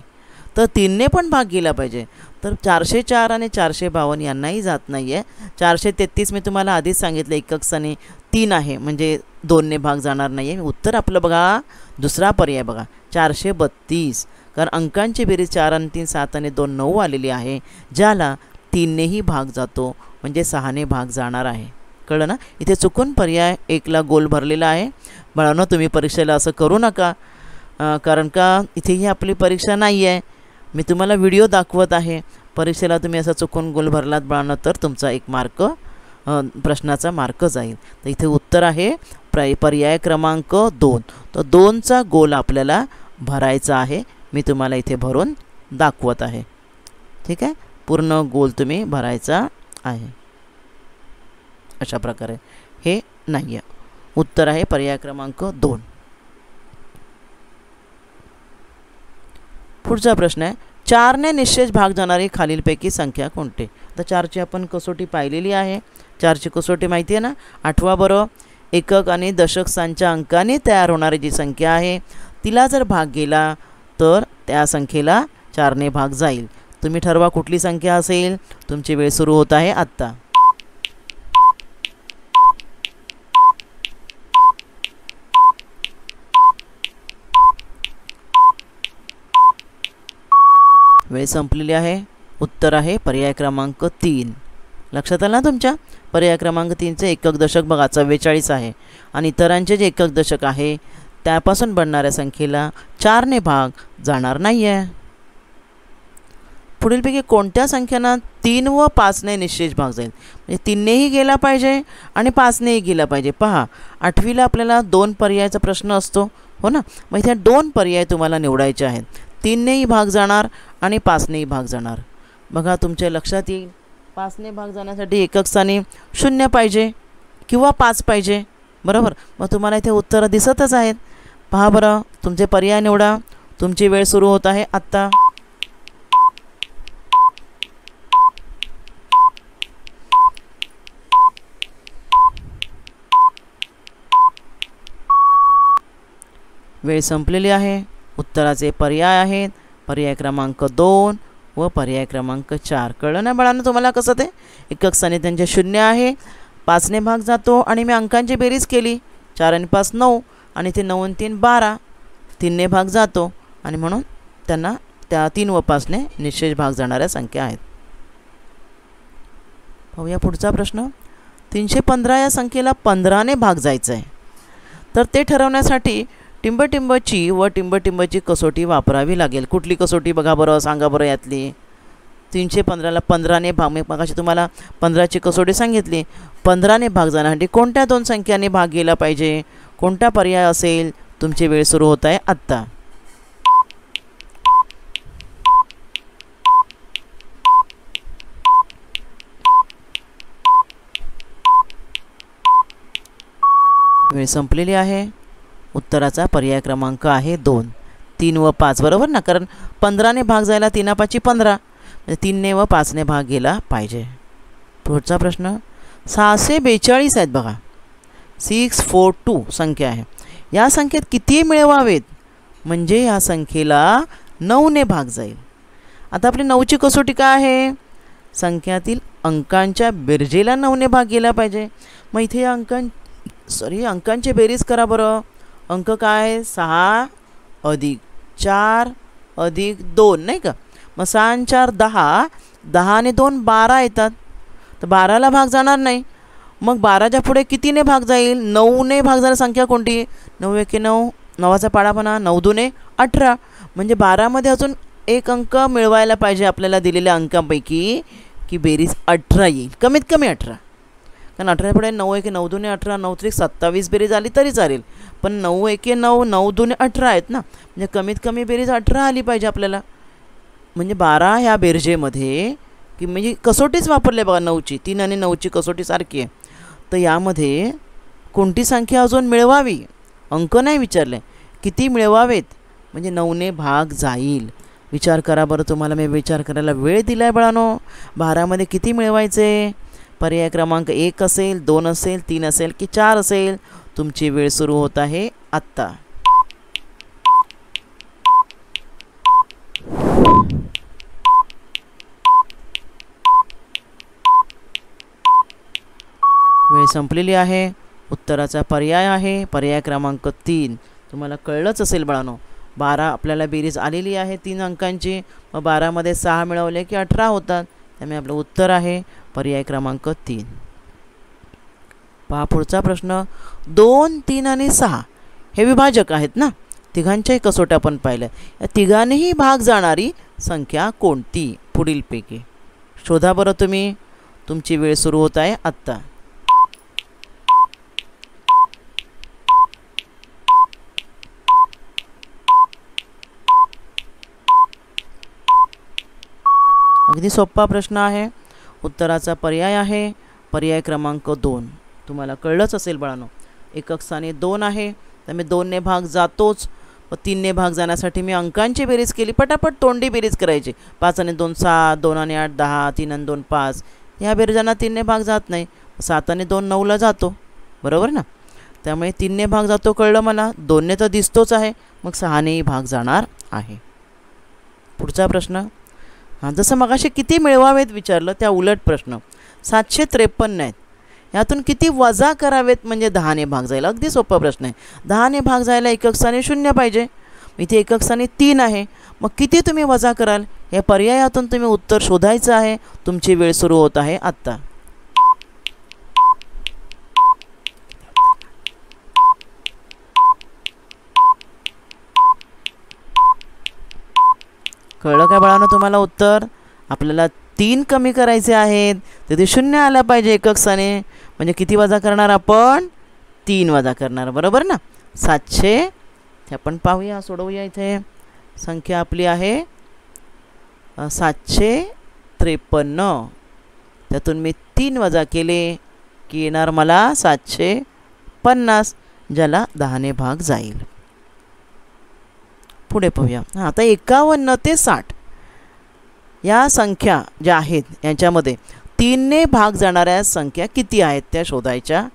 [SPEAKER 1] तर 3ने पण भाग गेला पाहिजे. तर 404 आणि 452 यांनाही जात नाही आहे. 433 मी तुम्हाला आधीच सांगितलं एकक स्थानी 3 आहे, म्हणजे 2ने भाग जाणार नाही आहे. उत्तर आपलं बघा दुसरा पर्याय बघा 432, कारण अंकांची बेरीज 4 आणि 3 7 आणि 2 9 आलेली आहे, ज्याला 3नेही भाग जातो, म्हणजे 6ने भाग जाणार आहे. कळलं ना. इथे चुकून पर्याय 1ला गोल भरलेला आहे. बाळांनो तुम्ही परीक्षेला असं करू नका, कारण का इथे ही आपली परीक्षा नाही आहे. मी तुम्हाला व्हिडिओ दाखवत आहे. परीक्षेला तुम्ही असं चुकून गोल भरलात बाळांनो तर तुमचा 1 मार्क प्रश्नाचा मार्क जाईल. तर इथे उत्तर आहे पर्याय क्रमांक 2. तर 2चा गोल आपल्याला भरायचा आहे. मी तुम्हाला इथे भरून दाखवत आहे. ठीक आहे. पूर्ण गोल तुम्ही भरायचा आहे. अशा प्रकारे हे नाही आहे. उत्तर आहे पर्याय क्रमांक 2. पुढचा प्रश्न आहे 4ने निश्चेच भाग जाणारी खालीलपैकी संख्या कोणती. तर 4ची आपण कसोटी पाहिलेली आहे. 4ची कसोटी माहिती आहे ना. आठवा बरं. एकक आणि दशक स्थानच्या अंकाने तयार होणारी जी संख्या आहे तिला जर भाग गेला तर त्या संख्येला 4ने भाग जाईल. तुम्ही ठरवा कुठली संख्या असेल. तुमची वेळ सुरू होत आहे आत्ता. वेळ संपलेली आहे. उत्तर आहे पर्याय क्रमांक 3. लक्षात आलं ना तुमच्या. पर्याय क्रमांक 3चे एकक दशक बघा 44 आहे आणि इतरांचे जे एकक दशक आहे त्यापासून बनणाऱ्या संख्येला 4ने भाग जाणार नाही आहे. पुढीलपैकी कोणत्या संख्यांना 3 व 5ने निश्चेच भाग जाईल. म्हणजे 3नेही गेला पाहिजे आणि 5नेही गेला पाहिजे. पहा 8वीला आपल्याला 2 पर्यायाचा प्रश्न असतो हो ना. मग इथे 2 पर्याय तुम्हाला निवडायचे आहेत. 3नेही भाग जाणार आणि 5नेही भाग जाणार. बघा तुमच्या लक्षात येईल 5ने भाग जाण्यासाठी एकक स्थानी 0 पाहिजे किंवा 5 पाहिजे. बरोबर. मग तुम्हाला इथे उत्तरं दिसतच आहेत. पहा बरं तुमचे पर्याय निवडा. तुमची वेळ सुरू होत आहे आत्ता. वेळ संपलेली आहे. उत्तराचे पर्याय आहेत पर्याय क्रमांक 2 व पर्याय क्रमांक 4. कळलं ना बाळांनो तुम्हाला कसं ते. एकक स्थानी त्यांचे 0 आहे. 5ने भाग जातो आणि मी अंकांची बेरीज केली. 4 आणि 5 9 आणि ते 9 आणि 3 12. 3ने भाग जातो आणि म्हणून त्यांना त्या 3 व 5ने निश्चेच भाग जाणाऱ्या संख्या आहेत. पाहूया पुढचा प्रश्न. 315 या संख्येला 15ने भाग जायचा आहे. तर ते ठरवण्यासाठी टिंबटिंबची व टिंबटिंबची कसोटी वापरावी लागेल. कुठली कसोटी बघा बरं. सांगा बरं यातली. 315ला 15ने भाग. मी मगाशी तुम्हाला 15ची कसोटी सांगितली. 15ने भाग जाण्यासाठी कोणत्या 2 संख्याने भाग गेला पाहिजे. कोणता पर्याय असेल. तुमची वेळ सुरू होत आहे आत्ता. वेळ संपलेली आहे. उत्तराचा पर्याय क्रमांक आहे 2. 3 व 5 बरोबर ना. कारण 15ने भाग जायला 3 5 15. 3ने व 5ने भाग गेला पाहिजे. पुढचा प्रश्न 642 आहेत बघा. 642 संख्या आहे. या संख्येत किती मिळवावेत म्हणजे या संख्येला 9ने भाग जाईल. आता आपली 9ची कसोटी काय आहे. संख्यातील अंकांच्या बेरजेला 9ने भाग गेला पाहिजे. मग इथे या अंकांची बेरीज करा बरं. अंक काय आहे 6 अधिक 4 अधिक 2 नाही का. मग 6 आणि 4 10. 10 आणि 2 12 येतात. तर 12ला भाग जाणार नाही. मग 12च्या पुढे कितीने भाग जाईल. 9ने भाग जाणारी संख्या कोणती. 9 1 9. 9चा पाडा म्हणा. 9 2 18. म्हणजे 12मध्ये अजून एक अंक मिळवायला पाहिजे आपल्याला दिलेल्या अंकांपैकी की बेरीज 18 येईल. कमीत कमी 18. कारण 18 पुढे 9 1 9 2 18. 9 3 27 बेरीज आली तरी चालेल. पण 9 1 9 9 2 18 आहेत ना. म्हणजे कमीत कमी बेरीज 18 आली पाहिजे आपल्याला. म्हणजे 12 ह्या बेरजेमध्ये की म्हणजे कसोटीच वापरली बघा 9ची. 3 आणि 9ची कसोटी सारखी आहे. तर यामध्ये कोणती संख्या अजून मिळवावी. अंक नाही विचारले. किती मिळवावेत म्हणजे 9ने भाग जाईल. विचार करा बरं. तुम्हाला मी विचार करायला वेळ दिला आहे बाळांनो. 12मध्ये किती मिळवायचे. पर्याय क्रमांक 1 असेल 2 असेल 3 असेल की 4 असेल. तुमची वेळ सुरू होत आहे आत्ता. वेळ संपलेली आहे. उत्तराचा पर्याय आहे पर्याय क्रमांक 3. तुम्हाला कळलंच असेल बाळांनो. 12 आपल्याला बेरीज आलेली आहे 3 अंकांची. मग 12मध्ये 6 मिळवले की 18 होतात. त्यामुळे आपलं उत्तर आहे पर्याय क्रमांक 3. पहा पुढचा प्रश्न. 2 3 आणि 6 हे विभाजक आहेत ना. तिघांच्याही कसोट्या आपण पाहिल्या. या तिघांनीही भाग जाणारी संख्या कोणती पुढीलपैकी. शोधा बरं तुम्ही. तुमची वेळ सुरू होत आहे आत्ता. अगदी सोपा प्रश्न आहे. उत्तराचा पर्याय आहे पर्याय क्रमांक 2 तुम्हाला कळलंच असेल बाळांनो. एकक स्थानी 2 आहे, त्यामुळे 2ने भाग जातोच. व 3ने भाग जाण्यासाठी मी अंकांची बेरीज केली. पटापट तोंडी बेरीज करायची. 5 आणि 2 7, 2 आणि 8 10, 3 आणि 2 5. ह्या बेरजांना 3ने भाग जात नाही. 7 आणि 2 9ला जातो, बरोबर ना. त्यामुळे 3ने भाग जातो कळलं मला. 2ने तर दिसतोच आहे, मग 6नेही भाग जाणार आहे. पुढचा प्रश्न. हां, जसं मगाशी किती मिळवावेत विचारलं, त्या उलट प्रश्न. 753 आहेत, यातून किती वजा करावेत म्हणजे 10ने भाग जायला. अगदी सोपा प्रश्न आहे. 10ने भाग जायला एकक स्थानी 0 पाहिजे. इथे एकक स्थानी 3 आहे, मग किती तुम्ही वजा कराल या पर्यायातून तुम्ही उत्तर शोधायचं आहे. तुमची वेळ सुरू होत आहे आत्ता. कळलं का बाळांनो तुम्हाला उत्तर? आपल्याला 3 कमी करायचे आहेत, तिथे 0 आला पाहिजे एकक स्थानी. म्हणजे किती वजा करणार आपण? 3 वजा करणार, बरोबर ना. 700 ते आपण पाहूया, सोडवूया. इथे संख्या आपली आहे 753. त्यातून मी 3 वजा केले की येणार मला 750, ज्याला 10ने भाग जाईल. पुढे पाहूया. हां, आता 51 ते 60 या संख्या ज्या आहेत यांच्यामध्ये 3ने भाग जाणाऱ्या संख्या किती आहेत त्या शोधायच्या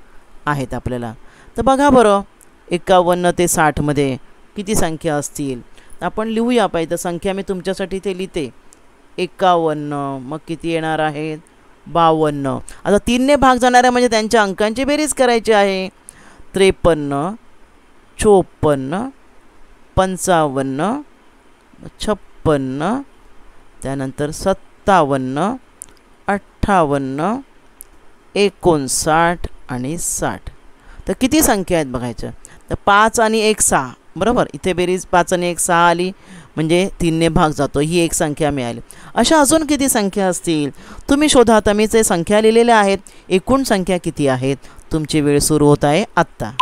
[SPEAKER 1] आहेत आपल्याला. तर बघा बरं, 51 ते 60मध्ये किती संख्या असतील आपण लिहूया. पाहिजे संख्या मी तुमच्यासाठी ते लिहिते. 51, मग किती येणार आहेत? 52. आता 3ने भाग जाणाऱ्या म्हणजे त्यांच्या अंकांची बेरीज करायची आहे. 53, 54, 55, 56, त्यानंतर 57, 58, 59 आणि 60. तर किती संख्या आहेत बघायच्या. तर 5 आणि 1 6, बरोबर. इथे बेरीज 5 आणि 1 6 आली म्हणजे 3ने भाग जातो, ही एक संख्या मिळाली. अशा अजून किती संख्या असतील तुम्ही शोधा. आता मी जे संख्या लिहिलेल्या आहेत, एकूण संख्या किती आहेत. तुमची वेळ सुरू होत आहे आत्ता.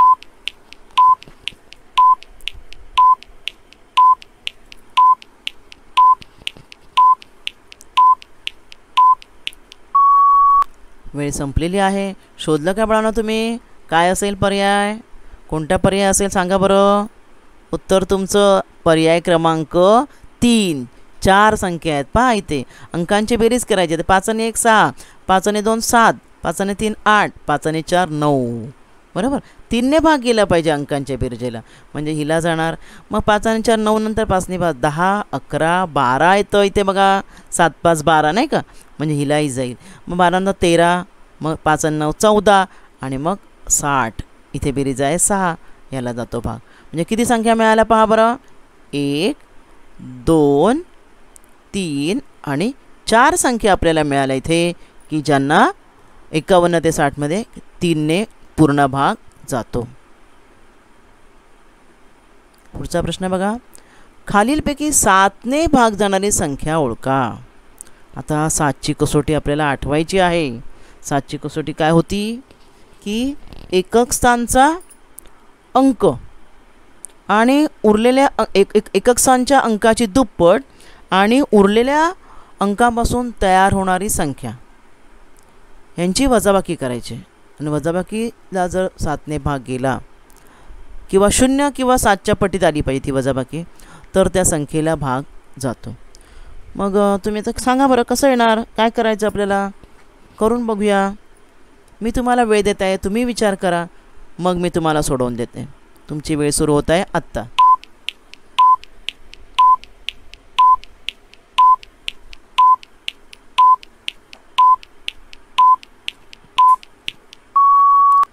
[SPEAKER 1] वेळ संपलेली आहे. शोधलं का बाळांनो तुम्ही? काय असेल पर्याय? कोणता पर्याय असेल सांगा बरं. उत्तर तुमचं पर्याय क्रमांक 3. 4 संख्या आहेत पहा. इथे अंकांची बेरीज करायची. 5 आणि 1 6, 5 आणि 2 7, 5 आणि 3 8, 5 आणि 4 9, बरोबर. 3ने भाग गेला पाहिजे अंकांच्या बेरजेला, म्हणजे हिला जाणार. मग 5 आणि 4 9 नंतर 5 ने 5 10 11 12 येतं इथे बघा. 7 5 12 नाही का, म्हणजे हिलाही जाईल. मग 12 13, मग 5 आणि 9 14 आणि मग 60. इथे बेरीज आहे 6, याला जातो भाग. म्हणजे किती संख्या मिळाल्या पहा बरं. 1 2 3 आणि 4 संख्या आपल्याला मिळाल्या इथे, की ज्यांना 51 ते 60मध्ये 3ने पूर्ण भाग जातो. पुढचा प्रश्न बघा. खालीलपैकी 7ने भाग जाणारी संख्या ओळखा. आता 7ची कसोटी आपल्याला आठवायची आहे. 7ची कसोटी काय होती की एकक स्थानचा अंक आणि उरलेल्या एकक स्थानच्या अंकाची दुप्पट आणि उरलेल्या अंकापासून तयार होणारी संख्या यांची वजाबाकी करायची. आणि वजाबाकीला जर 7ने भाग गेला किंवा 0 किंवा 7च्या पटीत आली पाहिजे ती वजाबाकी, तर त्या संख्येला भाग जातो. मग तुम्ही आता सांगा बरं कसं येणार, काय करायचं आपल्याला, करून बघूया. मी तुम्हाला वेळ देत आहे, तुम्ही विचार करा, मग मी तुम्हाला सोडवून देते. तुमची वेळ सुरू होत आहे आत्ता.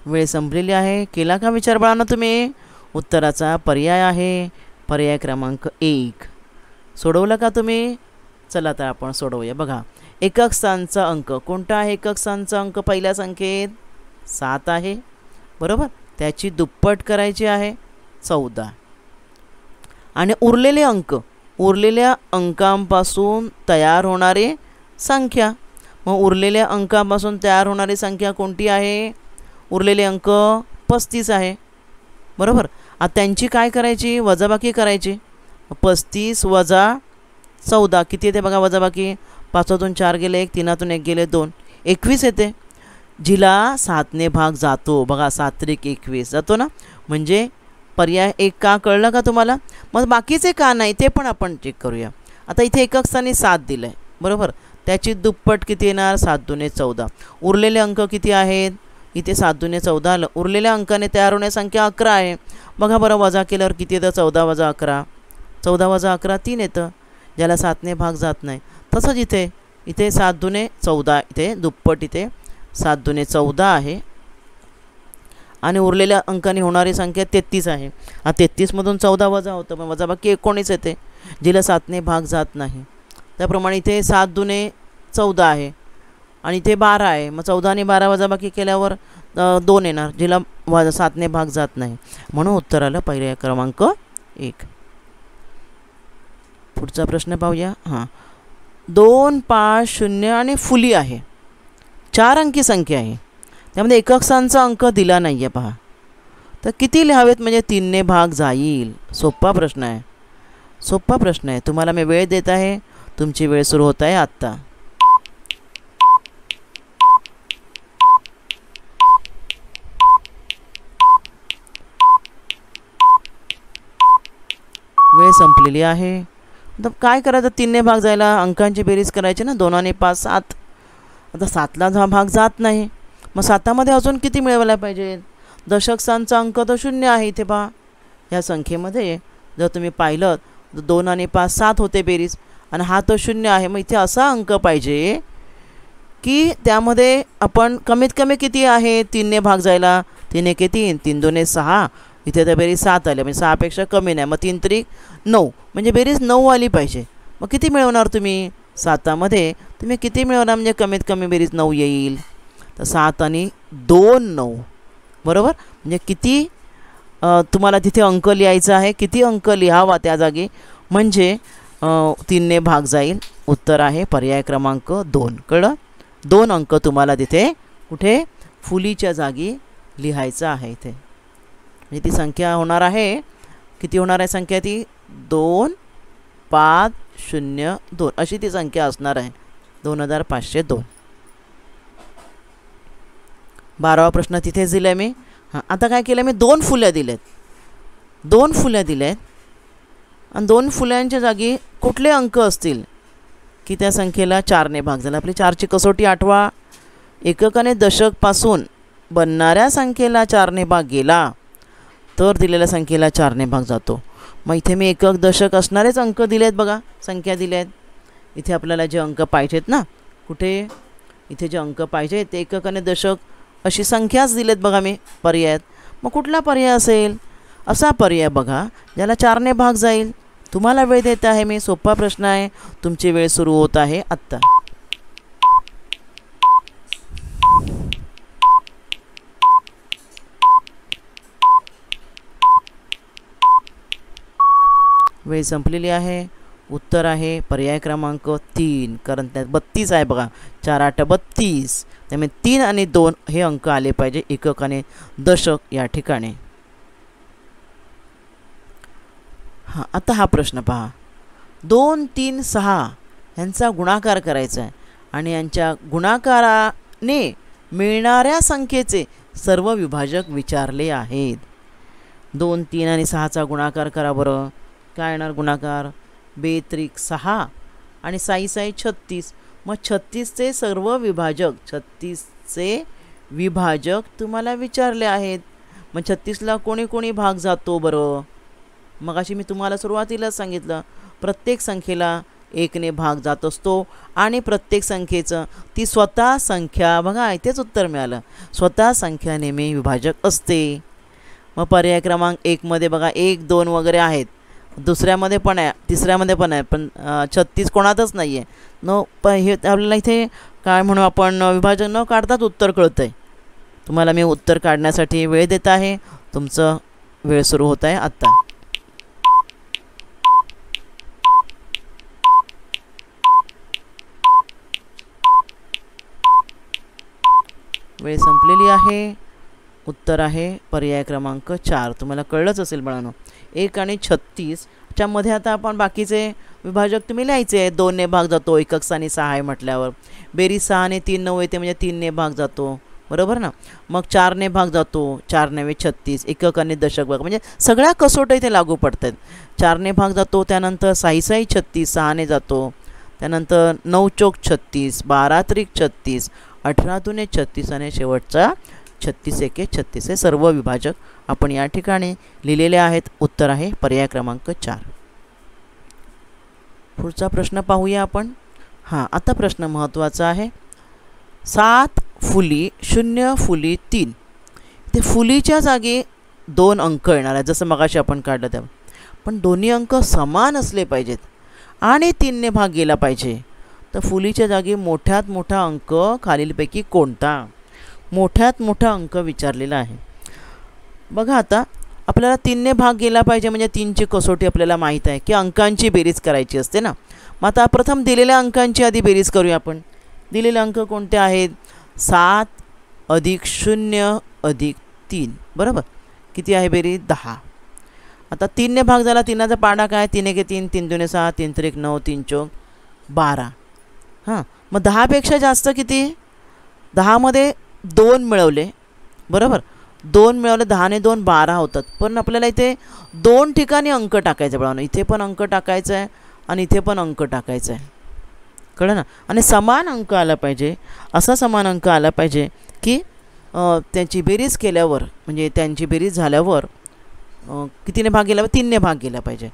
[SPEAKER 1] वेळ संपलेली आहे. केला का विचार बाळांनो तुम्ही? उत्तराचा पर्याय आहे पर्याय क्रमांक 1. सोडवलं का तुम्ही? चला तर आपण सोडवूया. बघा, एकक स्थानचा अंक कोणता आहे? एकक स्थानचा अंक पहिल्या संख्येत 7 आहे, बरोबर. त्याची दुप्पट करायची आहे 14. आणि उरलेले अंक, उरलेल्या अंकांपासून तयार होणारे संख्या. मग उरलेल्या अंकापासून तयार होणारी संख्या कोणती आहे? उरलेले अंक 35 आहे, बरोबर. आता त्यांची काय करायची? वजाबाकी करायची. 35 वजा 14 किती येते बघा वजाबाकी. 5तून 4 गेले 1, 3तून 1 गेले 2, 21 येते. जिला 7ने भाग जातो. बघा 7 त्रिक 21 जातो ना. म्हणजे पर्याय 1 का कळलं का तुम्हाला? मग बाकीचे का नाही ते पण आपण चेक करूया. आता इथे एकक स्थानी 7 दिलं आहे बरोबर. त्याची दुप्पट किती येणार? 7 दुने 14. उरलेले अंक किती आहेत? इथे 7 दुने 14 आलं. उरलेल्या अंकाने तयार होण्याची संख्या 11 आहे. बघा बरं वजा केल्यावर किती येतं? 14 वजा 11. 14 वजा 11 3 येतं, ज्याला 7ने भाग जात नाही. तसंच इथे 7 दुने 14, इथे दुप्पट इथे 7 दुने 14 आहे आणि उरलेल्या अंकाने होणारी संख्या 33 आहे. 33मधून 14 वजा होतं, मग वजाबाकी 19 येते, जिला 7ने भाग जात नाही. त्याप्रमाणे इथे 7 दुने 14 आहे आणि इथे 12 आहे. मग 14 आणि 12 वजाबाकी केल्यावर 2 येणार, जिला 7ने भाग जात नाही. म्हणून उत्तर आलं पर्याय क्रमांक 1. पुढचा प्रश्न पाहूया. 2, 5, 0 आणि फुली आहे. 4 अंकी संख्या आहे. त्यामध्ये एकक स्थानचा अंक दिला नाही आहे पहा. तर किती लिहावेत म्हणजे 3ने भाग जाईल? सोपा प्रश्न आहे, सोपा प्रश्न आहे. तुम्हाला मी वेळ देत आहे. तुमची वेळ सुरू होत आहे आत्ता. वेळ संपलेली आहे. आता काय करायचं? 3ने भाग जायला अंकांची बेरीज करायची ना. 2 आणि 5 7. आता 7ला भाग जात नाही, मग 7मध्ये अजून किती मिळवायला पाहिजे? दशक स्थानचा अंक तर 0 आहे इथे पहा. या संख्येमध्ये जर तुम्ही पाहिलं तर 2 आणि 5 7 होते बेरीज आणि हा तो 0 आहे. मग इथे असा अंक पाहिजे की त्यामध्ये आपण कमीत कमी किती आहे 3ने भाग जायला? 3 एके 3, 3 दोने 6, इथे तर बेरीज 7 आले, म्हणजे 6पेक्षा कमी नाही. मग 3 त्रिक 9, म्हणजे बेरीज 9 आली पाहिजे. मग किती मिळवणार तुम्ही? 7मध्ये तुम्ही किती मिळवणार म्हणजे कमीत कमी बेरीज 9 येईल? तर 7 आणि 2 9 बरोबर. म्हणजे किती तुम्हाला तिथे अंक लिहायचा आहे, किती अंक लिहावा त्या जागी म्हणजे 3ने भाग जाईल. उत्तर आहे पर्याय क्रमांक 2. कळलं? 2 अंक तुम्हाला तिथे कुठे? फुलीच्या जागी लिहायचं आहे इथे. म्हणजे ती संख्या होणार आहे, किती होणार आहे संख्या ती? 2, 5, 0, 2 अशी ती संख्या असणार आहे. 2502. 12वा प्रश्न तिथेच दिला आहे मी. आता काय केलं मी? 2 फुल्या दिल्यात, 2 फुल्या दिल्यात आणि 2 फुल्यांच्या जागी कुठले अंक असतील की त्या संख्येला 4ने भाग झाला? आपली 4ची कसोटी आठवा. एकक आणि दशकपासून बनणाऱ्या संख्येला 4ने भाग गेला तर दिलेल्या संख्येला 4ने भाग जातो. मग इथे मी एकक दशक असणारेच अंक दिले आहेत बघा, संख्या दिल्या आहेत. इथे आपल्याला जे अंक पाहिजेत ना, कुठे इथे जे अंक पाहिजेत ते एकक आणि दशक अशी संख्याच दिलेत बघा मी पर्यायात. मग कुठला पर्याय असेल? असा पर्याय बघा ज्याला 4ने भाग जाईल. तुम्हाला वेळ देत आहे मी, सोपा प्रश्न आहे. तुमची वेळ सुरू होत आहे आत्ता. वेळ संपलेली आहे. उत्तर आहे पर्याय क्रमांक 3, कारण त्यात 32 आहे बघा. 4 8 32, त्यामुळे 3 आणि 2 हे अंक आले पाहिजे एकक आणि दशक या ठिकाणी. आता हा प्रश्न पहा. 2 3 6 यांचा गुणाकार करायचा आहे आणि यांच्या गुणाकाराने मिळणाऱ्या संख्येचे सर्व विभाजक विचारले आहेत. 2 3 आणि 6चा गुणाकार करा बरं. काय येणार गुणाकार? 2 त्रिक 6 आणि 6 6 36. मग 36चे सर्व विभाजक, 36चे विभाजक तुम्हाला विचारले आहेत. मग 36ला कोणी कोणी भाग जातो बरं? मग अशी मी तुम्हाला सुरुवातीला सांगितलं, प्रत्येक संख्येला 1ने भाग जात असतो आणि प्रत्येक संख्येचं ती स्वतः संख्या बघा इथेच उत्तर मिळालं, स्वतः संख्या नेहमी विभाजक असते. मग पर्याय क्रमांक 1मध्ये बघा 1 2 वगैरे आहेत, दुसऱ्यामध्ये पण आहे, तिसऱ्यामध्ये पण आहे, पण 36 कोणातच नाही आहे. हे आपल्याला इथे काय म्हणू आपण विभाजन न काढताच उत्तर कळतं आहे. तुम्हाला मी उत्तर काढण्यासाठी वेळ देत आहे. तुमचं वेळ सुरू होत आहे आत्ता. वेळ संपलेली आहे. उत्तर आहे पर्याय क्रमांक 4. तुम्हाला कळलंच असेल बाळांनो. 1 आणि 36च्या मध्ये आता आपण बाकीचे विभाजक तुम्ही लिहायचे आहेत. 2ने भाग जातो, एकक स्थानी 6 आहे म्हटल्यावर. बेरीज 6 आणि 3 9 येते म्हणजे 3ने भाग जातो. बरोबर ना. मग 4ने भाग जातो, 4 नवे 36, एककाने दशक भाग, म्हणजे सगळ्या कसोट्या इथे लागू पडतात. 4ने भाग जातो, त्यानंतर 6 6 36, 6ने जातो, त्यानंतर 9 चौक 36, 12 त्रिक 36, 18 दुने 36 आणि शेवटचा 36 एके 36. हे सर्व विभाजक आपण या ठिकाणी लिहिलेले आहेत. उत्तर आहे पर्याय क्रमांक 4. पुढचा प्रश्न पाहूया आपण. हां, आता प्रश्न महत्त्वाचा आहे. 7 फुली 0 फुली 3. ते फुलीच्या जागी 2 अंक येणार आहेत, जसं मगाशी आपण काढलं त्या. पण दोन्ही अंक समान असले पाहिजेत आणि 3ने भाग गेला पाहिजे. तर फुलीच्या जागी मोठ्यात मोठा अंक खालीलपैकी कोणता? मोठ्यात मोठा अंक विचारलेला आहे. बघा, आता आपल्याला 3ने भाग गेला पाहिजे म्हणजे 3ची कसोटी आपल्याला माहीत आहे की अंकांची बेरीज करायची असते ना. मग आता प्रथम दिलेल्या अंकांची आधी बेरीज करूया आपण. दिलेले अंक कोणते आहेत? 7 अधिक 0 अधिक 3, बरोबर. किती आहे बेरीज? 10. आता 3ने भाग झाला, 3चा पाडा काय? 3 एके 3, 3 दुने 6, 3 त्रिक 9, 3 चौक 12. हां, मग 10पेक्षा जास्त किती? 10मध्ये 2 मिळवले, बरोबर. 2 मिळवले, 10ने 2 12 होतात. पण आपल्याला इथे 2 ठिकाणी अंक टाकायचे बाळांनो. इथे पण अंक टाकायचा आहे आणि इथे पण अंक टाकायचा आहे, कळलं ना. आणि समान अंक आला पाहिजे. असा समान अंक आला पाहिजे की त्यांची बेरीज केल्यावर, म्हणजे त्यांची बेरीज झाल्यावर कितीने भाग गेला? 3ने भाग गेला पाहिजे,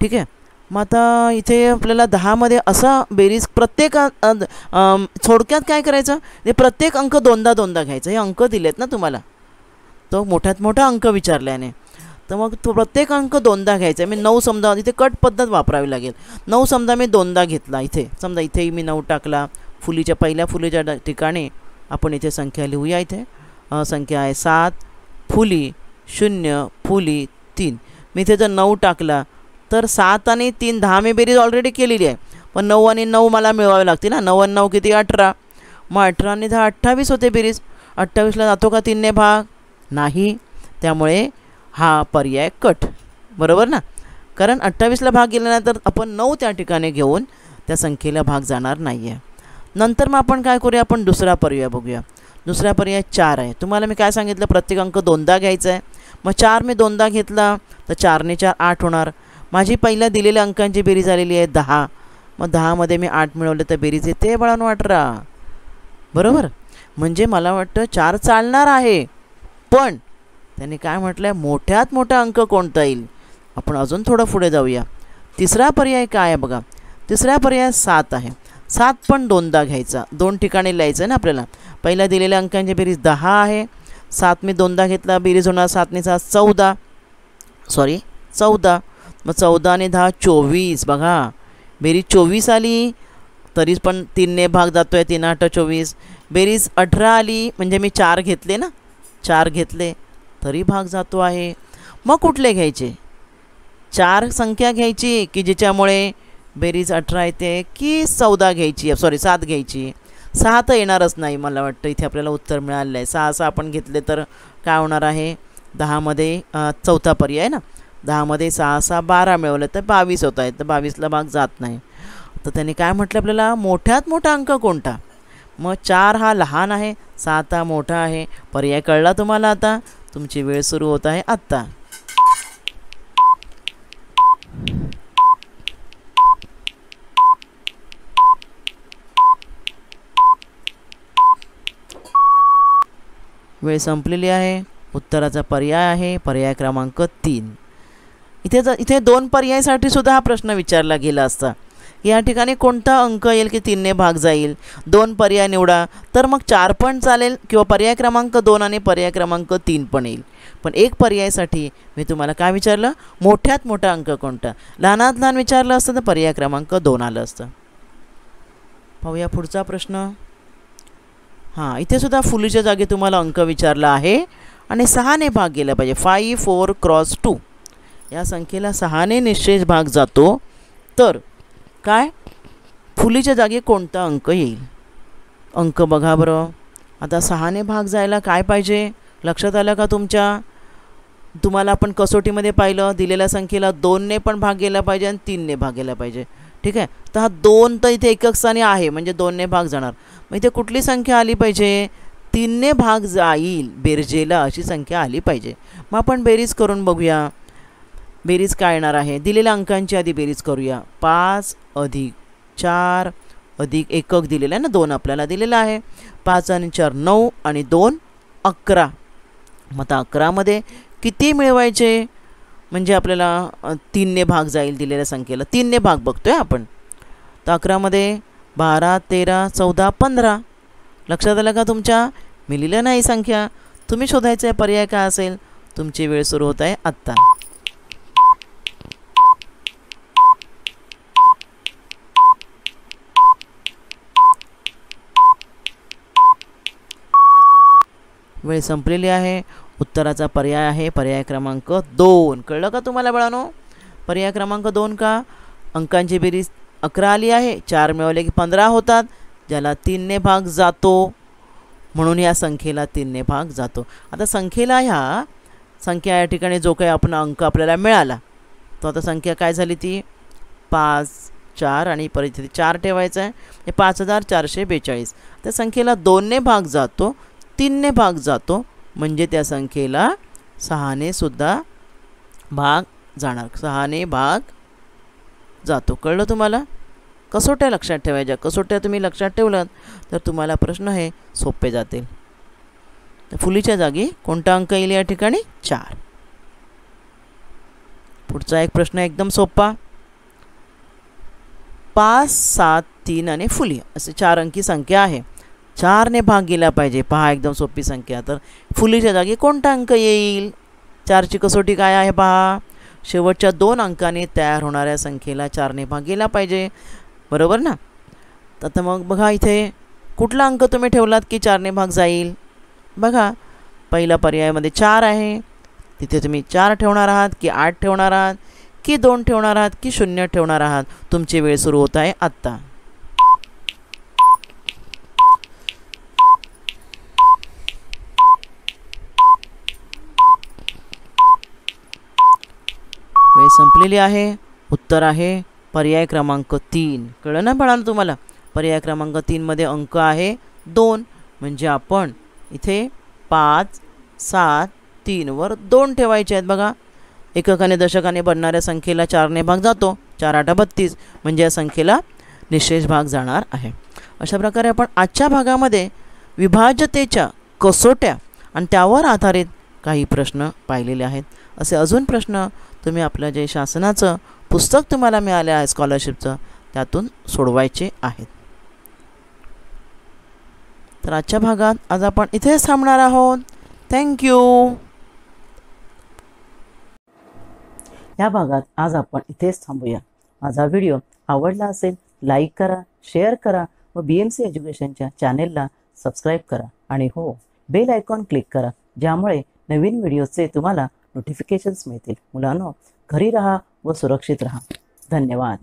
[SPEAKER 1] ठीक आहे. मग आता इथे आपल्याला 10मध्ये असा बेरीज प्रत्येक थोडक्यात काय करायचं, ते प्रत्येक अंक दोनदा दोनदा घ्यायचं. हे अंक दिलेत ना तुम्हाला, तो मोठ्यात मोठा अंक विचारल्याने, तर मग तो प्रत्येक अंक दोनदा घ्यायचा. मी 9 समजा, इथे कट पद्धत वापरावी लागेल. 9 समजा मी दोनदा घेतला. इथे समजा इथेही मी 9 टाकला. फुलीच्या पहिल्या फुलीच्या ठिकाणी आपण इथे संख्या लिहूया. इथे संख्या आहे 7 फुली 0 फुली 3. मी इथे जर 9 टाकला तर 7 आणि 3 10 मी बेरीज ऑलरेडी केलेली आहे. पण 9 आणि 9 मला मिळवावे लागते ना. 9 आणि 9 किती? 18. मग 18 आणि 10 28 होते बेरीज. 28ला जातो का 3ने भाग? नाही. त्यामुळे हा पर्याय कट, बरोबर ना. कारण 28ला भाग गेल्यानंतर आपण 9 त्या ठिकाणी घेऊन त्या संख्येला भाग जाणार नाही आहे. नंतर मग आपण काय करूया, आपण दुसरा पर्याय बघूया. दुसरा पर्याय 4 आहे. तुम्हाला मी काय सांगितलं, प्रत्येक अंक दोनदा घ्यायचा आहे. मग 4 मी दोनदा घेतला तर 4ने 4 8 होणार. माझी पहिल्या दिलेल्या अंकांची बेरीज आलेली आहे 10. मग 10मध्ये मी 8 मिळवले तर बेरीज येते बाळांनो 18, बरोबर. म्हणजे मला वाटतं 4 चालणार आहे, पण त्याने काय म्हटलं आहे, मोठ्यात मोठा अंक कोणता येईल. आपण अजून थोडं पुढे जाऊया. तिसरा पर्याय काय आहे बघा. तिसरा पर्याय 7 आहे. 7 पण दोनदा घ्यायचा, 2 ठिकाणी लिहायचं ना आपल्याला. पहिल्या दिलेल्या अंकांची बेरीज 10 आहे. 7 मी दोनदा घेतला, बेरीज होणार 7 ने 7 14. मग 14 आणि 10 24. बघा, बेरीज 24 आली तरी पण 3ने भाग जातो आहे. 3 8 24. बेरीज 18 आली म्हणजे मी 4 घेतले ना, 4 घेतले तरी भाग जातो आहे. मग कुठले घ्यायचे? 4 संख्या घ्यायची की ज्याच्यामुळे बेरीज 18 येते, की 14 घ्यायची, 7 घ्यायची. 6 तर येणारच नाही मला वाटतं. इथे आपल्याला उत्तर मिळालेलं आहे. 6 आपण घेतले तर काय होणार आहे? 10मध्ये चौथा पर्याय ना, 10मध्ये 6 6 12 मिळवलं तर 22 होत आहे. तर 22ला भाग जात नाही. तर त्याने काय म्हटलं आपल्याला, मोठ्यात मोठा अंक कोणता? मग 4 हा लहान आहे, 7 हा मोठा आहे. पर्याय कळला तुम्हाला. आता तुमची वेळ सुरू होत आहे आत्ता. वेळ संपलेली आहे. उत्तराचा पर्याय आहे पर्याय क्रमांक 3. इथे 2 पर्यायासाठी सुद्धा हा प्रश्न विचारला गेला असता. या ठिकाणी कोणता अंक येईल की 3ने भाग जाईल? 2 पर्याय निवडा, तर मग 4 पण चालेल किंवा पर्याय क्रमांक 2 आणि पर्याय क्रमांक 3 पण येईल. पण एक पर्यायासाठी मी तुम्हाला काय विचारलं, मोठ्यात मोठा अंक कोणता? लहानात लहान विचारलं असतं तर पर्याय क्रमांक 2 आलं असतं. पाहूया पुढचा प्रश्न. हां, इथे सुद्धा फुलीच्या जागी तुम्हाला अंक विचारला आहे आणि 6ने भाग गेला पाहिजे. 5 4 क्रॉस 2 या संख्येला 6ने निश्चय भाग जातो. तर काय फुलीच्या जागी कोणता अंक येईल? अंक बघा बरं. आता 6ने भाग जायला काय पाहिजे? लक्षात आलं का तुमच्या? तुम्हाला आपण कसोटीमध्ये पाहिलं, दिलेल्या संख्येला 2ने पण भाग गेला पाहिजे आणि 3ने भाग गेला पाहिजे, ठीक आहे. तर हा 2 तर इथे एकक स्थानी आहे म्हणजे 2ने भाग जाणार. मग इथे कुठली संख्या आली पाहिजे? 3ने भाग जाईल बेरजेला अशी संख्या आली पाहिजे. मग आपण बेरीज करून बघूया. बेरीज काय येणार आहे? दिलेल्या अंकांची आधी बेरीज करूया. 5 अधिक 4 अधिक एकक दिलेला आहे ना, 2 आपल्याला दिलेला आहे. 5 आणि 4 9 आणि 2 11. मग आता 11मध्ये किती मिळवायचे म्हणजे आपल्याला 3ने भाग जाईल दिलेल्या संख्येला? 3ने भाग बघतोय आपण. तर 11मध्ये 12 13 14 15. लक्षात आलं का तुमच्या? मी लिहिलं नाही संख्या. तुम्ही शोधायचा पर्याय काय असेल? तुमची वेळ सुरू होत आहे आत्ता. वेळ संपलेली आहे. उत्तराचा पर्याय आहे पर्याय क्रमांक 2. कळलं का तुम्हाला बाळांनो? पर्याय क्रमांक 2 का? अंकांची बेरीज 11 आली आहे. 4 मिळवले की 15 होतात, ज्याला 3ने भाग जातो, म्हणून या संख्येला 3ने भाग जातो. आता संख्येला ह्या संख्या या ठिकाणी जो काही आपण अंक आपल्याला मिळाला तो आता संख्या काय झाली? ती 5 4 आणि परत 4 ठेवायचं आहे. हे 5442. त्या संख्येला 2ने भाग जातो, 3ने भाग जातो, म्हणजे त्या संख्येला 6ने सुद्धा भाग जाणार. 6ने भाग जातो. कळलं तुम्हाला? कसोट्या लक्षात ठेवायच्या. कसोट्या तुम्ही लक्षात ठेवलात तर तुम्हाला प्रश्न हे सोपे जातील. तर फुलीच्या जागी कोणता अंक येईल या ठिकाणी? 4. पुढचा एक प्रश्न एकदम सोपा. 5 7 3 आणि फुली असे 4 अंकी संख्या आहे. 4ने भाग गेला पाहिजे. पहा एकदम सोपी संख्या. तर फुलीच्या जागी कोणता अंक येईल? 4ची कसोटी काय आहे पहा. शेवटच्या 2 अंकाने तयार होणाऱ्या संख्येला 4ने भाग गेला पाहिजे. बरोबर ना? तर मग बघा इथे कुठला अंक तुम्ही ठेवलात की 4ने भाग जाईल? बघा पहिला पर्यायामध्ये 4 आहे. तिथे तुम्ही 4 ठेवणार आहात की 8 ठेवणार आहात की 2 ठेवणार आहात की 0 ठेवणार आहात? तुमची वेळ सुरू होत आहे आत्ता. वेळ संपलेली आहे. उत्तर आहे पर्याय क्रमांक 3. कळलं ना बाळांनो तुम्हाला? पर्याय क्रमांक 3 मध्ये अंक आहे 2. म्हणजे आपण इथे 5 7 3 वर 2 ठेवायचे आहेत. बघा एककाने दशकाने बनणाऱ्या संख्येला 4ने भाग जातो. 4 8 32 म्हणजे या संख्येला निशेष भाग जाणार आहे. अशा प्रकारे आपण आजच्या भागामध्ये विभाज्यतेच्या कसोट्या आणि त्यावर आधारित काही प्रश्न पाहिलेले आहेत. असे अजून प्रश्न तुम्ही आपलं जे शासनाचं पुस्तक तुम्हाला मिळाले आहे स्कॉलरशिपचं त्यातून सोडवायचे आहेत. तर आजच्या भागात आज आपण इथेच थांबणार आहोत. थँक्यू. या भागात आज आपण इथेच थांबूया. माझा व्हिडिओ आवडला असेल लाईक करा, शेअर करा व BMC एज्युकेशनच्या चॅनेलला सबस्क्राईब करा आणि हो बेल आयकॉन क्लिक करा, ज्यामुळे नवीन व्हिडिओचे तुम्हाला नोटिफिकेशन्स मिळतील. मुलांनो, घरी राहा व सुरक्षित राहा. धन्यवाद.